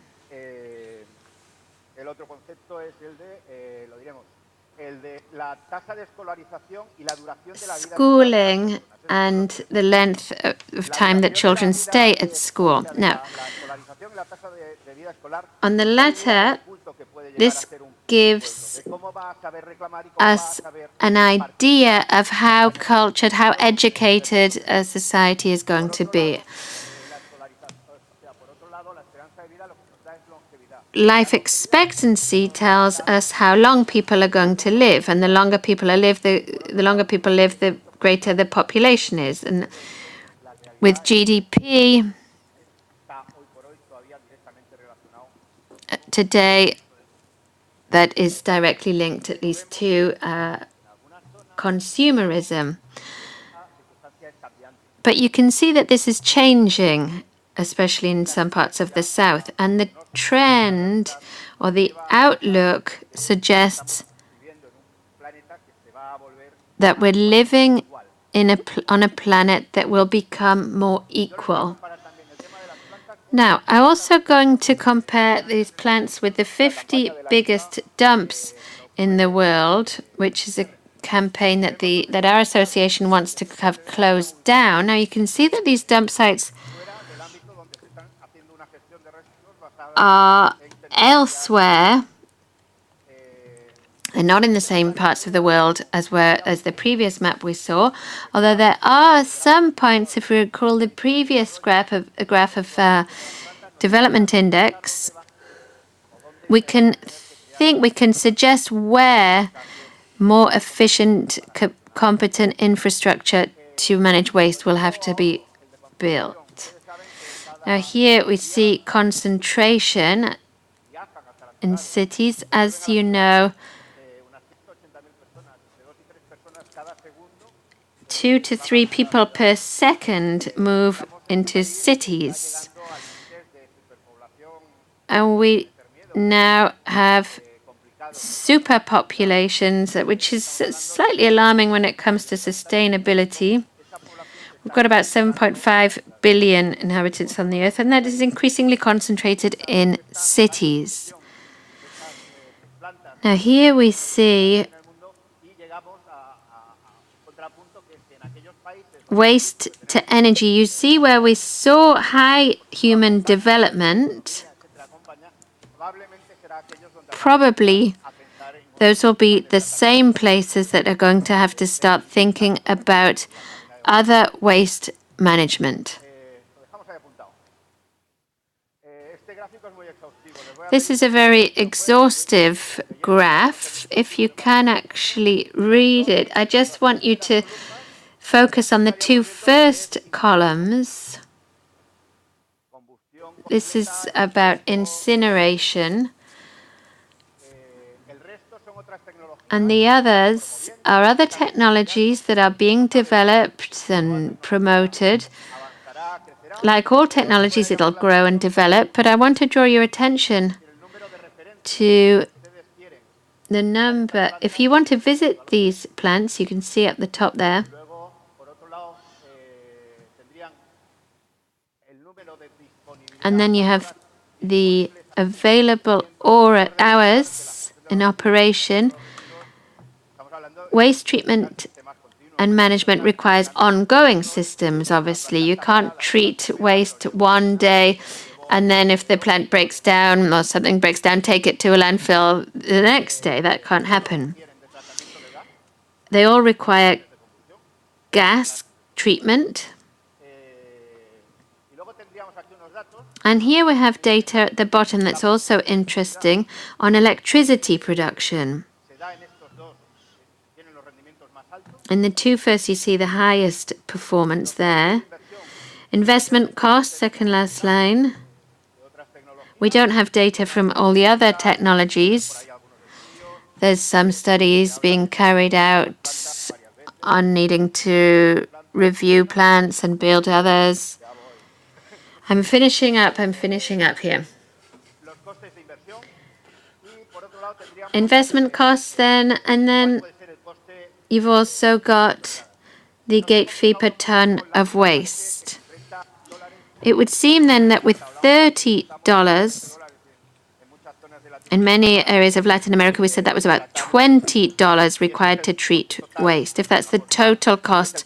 schooling, and the length of time that children stay at school. Now, on the latter, this gives us an idea of how cultured, how educated a society is going to be. Life expectancy tells us how long people are going to live, and the longer people live, the greater the population is. And with GDP, today, that is directly linked at least to consumerism. But you can see that this is changing, especially in some parts of the south. And the trend or the outlook suggests that we're living on a planet that will become more equal. Now, I'm also going to compare these plants with the 50 biggest dumps in the world, which is a campaign that our association wants to have closed down. Now, you can see that these dump sites are elsewhere and not in the same parts of the world as the previous map we saw, although there are some points, if we recall the previous graph of development index, we can suggest where more efficient, competent infrastructure to manage waste will have to be built. Now here we see concentration in cities. As you know, 2 to 3 people per second move into cities. And we now have superpopulations, which is slightly alarming when it comes to sustainability. We've got about 7.5 billion inhabitants on the Earth, and that is increasingly concentrated in cities. Now here we see waste to energy. You see where we saw high human development, probably those will be the same places that are going to have to start thinking about other waste management. This is a very exhaustive graph. If you can actually read it, I just want you to focus on the 2 first columns. This is about incineration. And the others are other technologies that are being developed and promoted. Like all technologies, it'll grow and develop, but I want to draw your attention to the number. If you want to visit these plants, you can see at the top there. And then you have the available hours in operation. Waste treatment and management requires ongoing systems, obviously. You can't treat waste one day and then if the plant breaks down or something breaks down, take it to a landfill the next day. That can't happen. They all require gas treatment. And here we have data at the bottom that's also interesting on electricity production. In the two first, you see the highest performance there. Investment costs, second last line. We don't have data from all the other technologies. There's some studies being carried out on needing to review plants and build others. I'm finishing up here. Investment costs then, and then you've also got the gate fee per ton of waste. It would seem then that with $30, in many areas of Latin America, we said that was about $20 required to treat waste. If that's the total cost,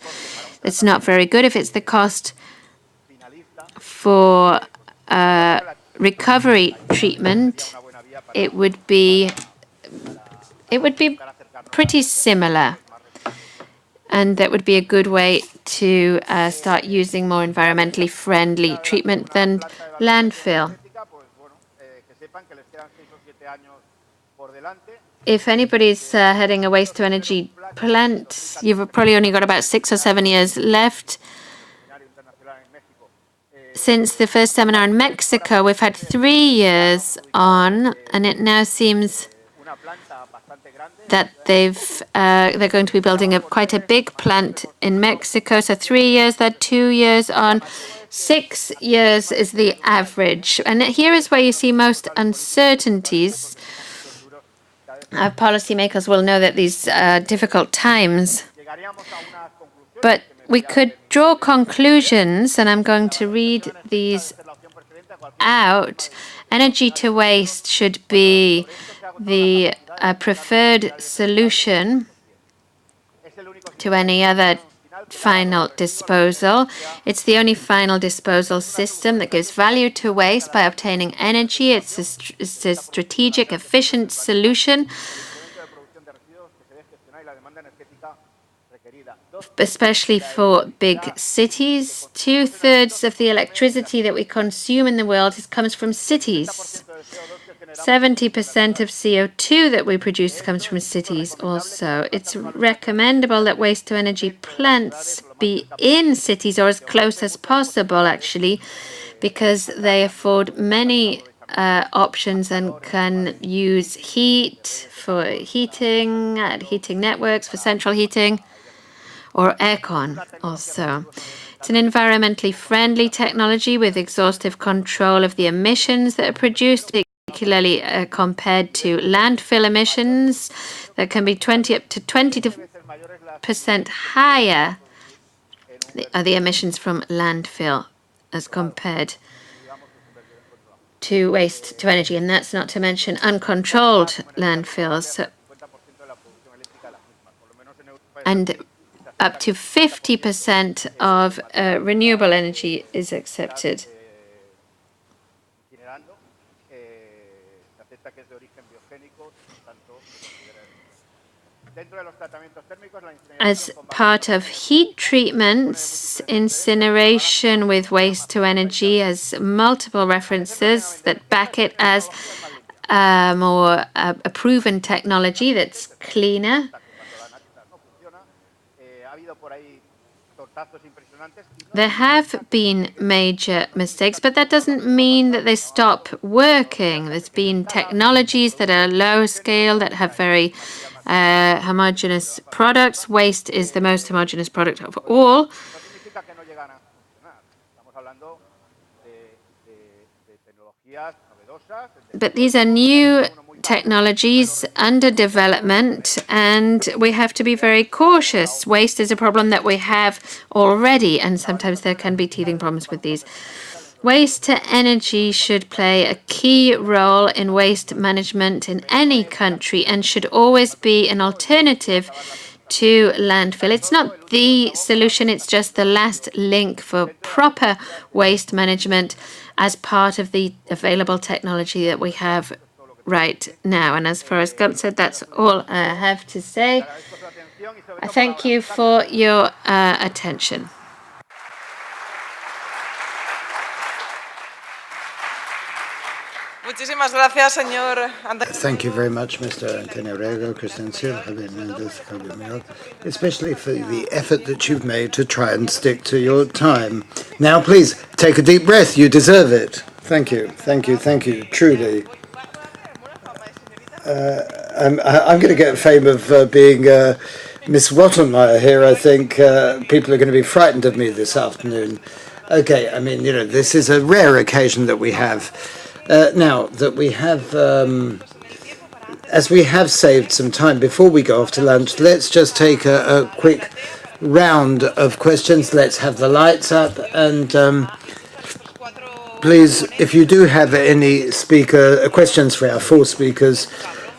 it's not very good. If it's the cost for recovery treatment, it would be pretty similar. And that would be a good way to start using more environmentally friendly treatment than landfill. If anybody's heading a waste-to-energy plant, you've probably only got about 6 or 7 years left. Since the first seminar in Mexico, we've had 3 years on, and it now seems that they're going to be building quite a big plant in Mexico. So 3 years, they're 2 years on. 6 years is the average. And here is where you see most uncertainties. Our policymakers will know that these are difficult times. But we could draw conclusions, and I'm going to read these out. Energy to waste should be the preferred solution to any other final disposal. It's the only final disposal system that gives value to waste by obtaining energy. It's a strategic, efficient solution, especially for big cities. 2/3 of the electricity that we consume in the world comes from cities. 70% of CO2 that we produce comes from cities also. It's recommendable that waste-to-energy plants be in cities or as close as possible, actually, because they afford many options and can use heat for heating, heating networks for central heating, or aircon also. It's an environmentally friendly technology with exhaustive control of the emissions that are produced, particularly compared to landfill emissions that can be 20% higher, the emissions from landfill as compared to waste to energy. And that's not to mention uncontrolled landfills. And up to 50% of renewable energy is accepted. As part of heat treatments, incineration with waste to energy has multiple references that back it as more a proven technology that's cleaner. There have been major mistakes, but that doesn't mean that they stop working. There's been technologies that are low scale, that have very homogeneous products. Waste is the most homogeneous product of all. But these are new technologies under development, and we have to be very cautious. Waste is a problem that we have already, and sometimes there can be teething problems with these. Waste to energy should play a key role in waste management in any country and should always be an alternative to landfill. It's not the solution, it's just the last link for proper waste management as part of the available technology that we have right now. And as far as Gunt said, that's all I have to say. I thank you for your attention. Muchísimas gracias, señor Antonio. Thank you very much, Mr. Antonio Rego, Christensen, especially for the effort that you've made to try and stick to your time. Now, please, take a deep breath. You deserve it. Thank you, thank you, thank you, truly. I'm going to get fame of being Miss Rottenmeier here. I think people are going to be frightened of me this afternoon. Okay, I mean, this is a rare occasion that we have. Now that we have, as we have saved some time before we go off to lunch, let's just take a quick round of questions. Let's have the lights up, and please, if you do have any questions for our four speakers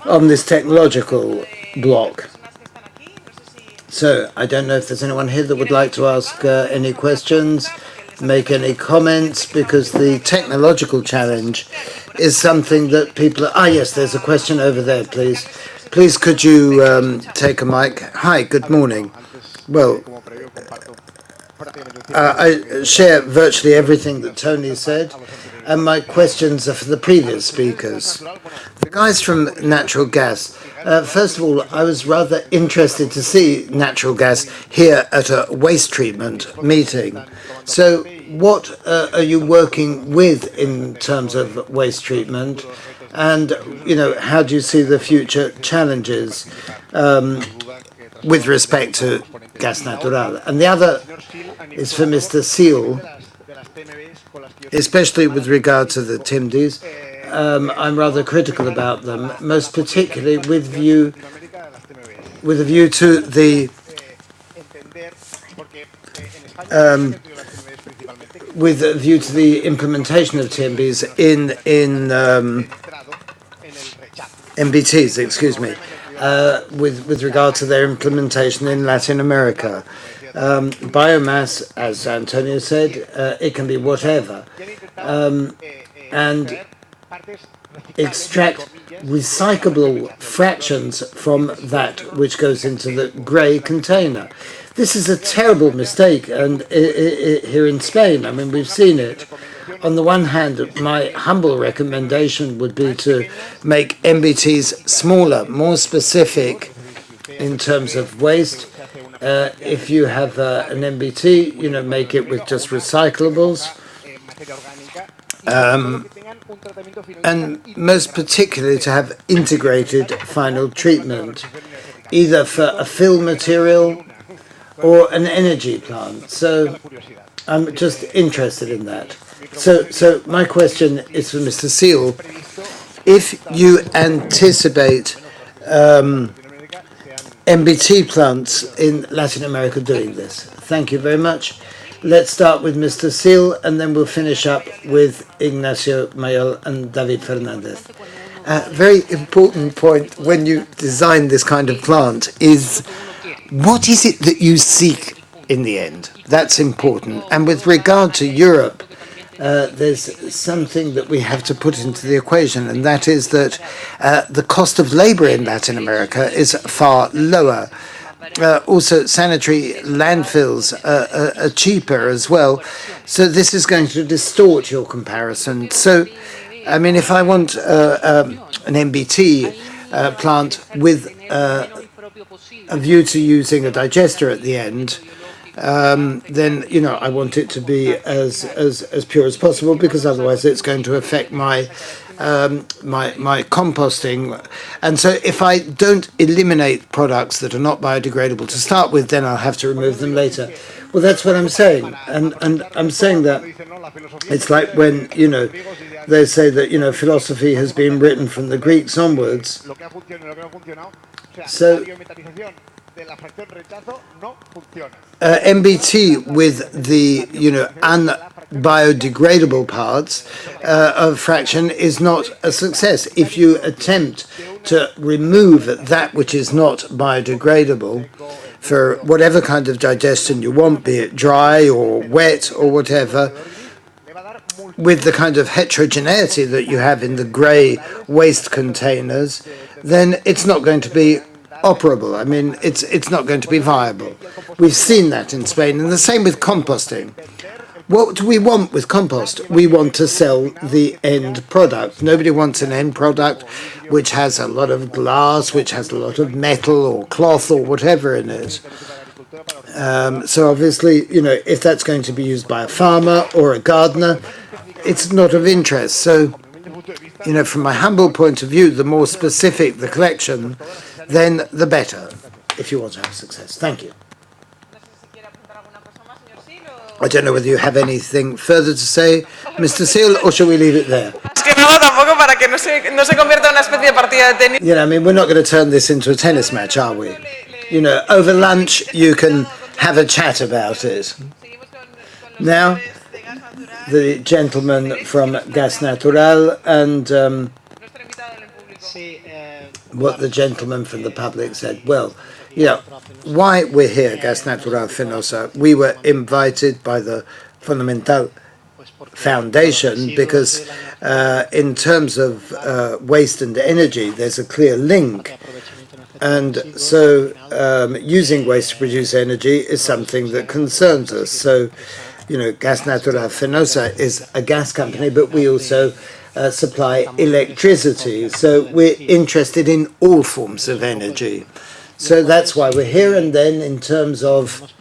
on this technological block. So I don't know if there's anyone here that would like to ask any questions, make any comments, because the technological challenge is something that people are... yes, there's a question over there, please. Please, could you take a mic? Hi, good morning. Well, I share virtually everything that Tony said, and my questions are for the previous speakers. The guys from natural gas, first of all, I was rather interested to see natural gas here at a waste treatment meeting. So what are you working with in terms of waste treatment? And, how do you see the future challenges with respect to gas natural? And the other is for Mr. Seal, especially with regard to the TIMDs. I'm rather critical about them, most particularly with a view to the implementation of TMBs in MBTs, excuse me, with regard to their implementation in Latin America. Biomass, as Antonio said, it can be whatever, and extract recyclable fractions from that which goes into the grey container. This is a terrible mistake, and here in Spain, I mean, we've seen it. On the one hand, my humble recommendation would be to make MBTs smaller, more specific in terms of waste. If you have an MBT, make it with just recyclables. And most particularly to have integrated final treatment, either for a fill material or an energy plant. So I'm just interested in that. So my question is for Mr. Seal. If you anticipate MBT plants in Latin America doing this. Thank you very much. Let's start with Mr. Seal, and then we'll finish up with Ignacio Mayol and David Fernandez. A very important point when you design this kind of plant is, what is it that you seek in the end? That's important. And with regard to Europe, there's something that we have to put into the equation, and that is that the cost of labor in Latin America is far lower. Also, sanitary landfills are cheaper as well. So this is going to distort your comparison. So, I mean, if I want an MBT plant with a view to using a digester at the end, then I want it to be as pure as possible, because otherwise it's going to affect my composting. And so if I don't eliminate products that are not biodegradable to start with, then I'll have to remove them later. Well, that's what I'm saying, and I'm saying that it's like when they say that philosophy has been written from the Greeks onwards. So MBT with the biodegradable parts of fraction is not a success. If you attempt to remove that which is not biodegradable for whatever kind of digestion you want, be it dry or wet or whatever, with the kind of heterogeneity that you have in the grey waste containers, then it's not going to be operable. I mean, it's not going to be viable. We've seen that in Spain, and the same with composting. What do we want with compost? We want to sell the end product. Nobody wants an end product which has a lot of glass, which has a lot of metal or cloth or whatever in it. So obviously, if that's going to be used by a farmer or a gardener, it's not of interest. So, from my humble point of view, the more specific the collection, then the better, if you want to have success. Thank you. I don't know whether you have anything further to say, Mr. Seal, or shall we leave it there? We're not going to turn this into a tennis match, are we? Over lunch, you can have a chat about it. Now, the gentleman from Gas Natural and what the gentleman from the public said. Well, why we're here, Gas Natural Fenosa, we were invited by the Fundamental Foundation because in terms of waste and energy, there's a clear link. And so using waste to produce energy is something that concerns us. So, Gas Natural Fenosa is a gas company, but we also supply electricity. So we're interested in all forms of energy. So that's why we're here. And then in terms of...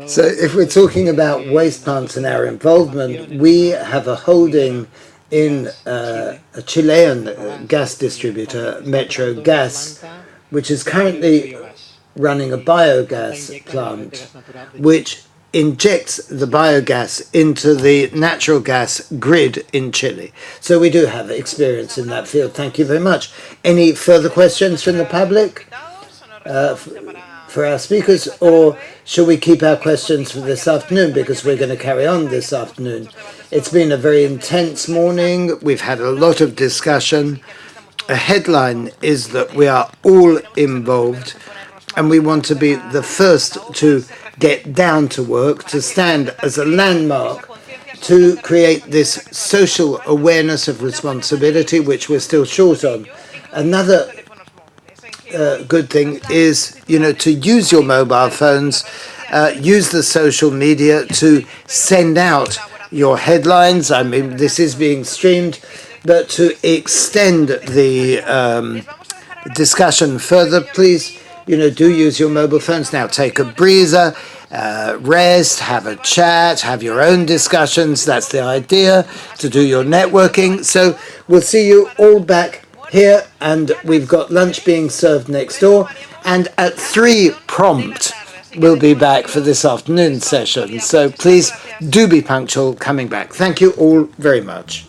So if we're talking about waste plants and our involvement, we have a holding in a Chilean gas distributor, Metro Gas, which is currently running a biogas plant, which injects the biogas into the natural gas grid in Chile. So we do have experience in that field. Thank you very much. Any further questions from the public for our speakers, or shall we keep our questions for this afternoon, because we're going to carry on this afternoon? It's been a very intense morning. We've had a lot of discussion. A headline is that we are all involved, and we want to be the first to get down to work, to stand as a landmark, to create this social awareness of responsibility, which we're still short on. Another good thing is, to use your mobile phones, use the social media to send out your headlines. I mean, this is being streamed, but to extend the discussion further, please, do use your mobile phones now. Take a breather, rest, have a chat, have your own discussions. That's the idea, to do your networking. So we'll see you all back here, and we've got lunch being served next door. And at 3 prompt, we'll be back for this afternoon session. So please do be punctual coming back. Thank you all very much.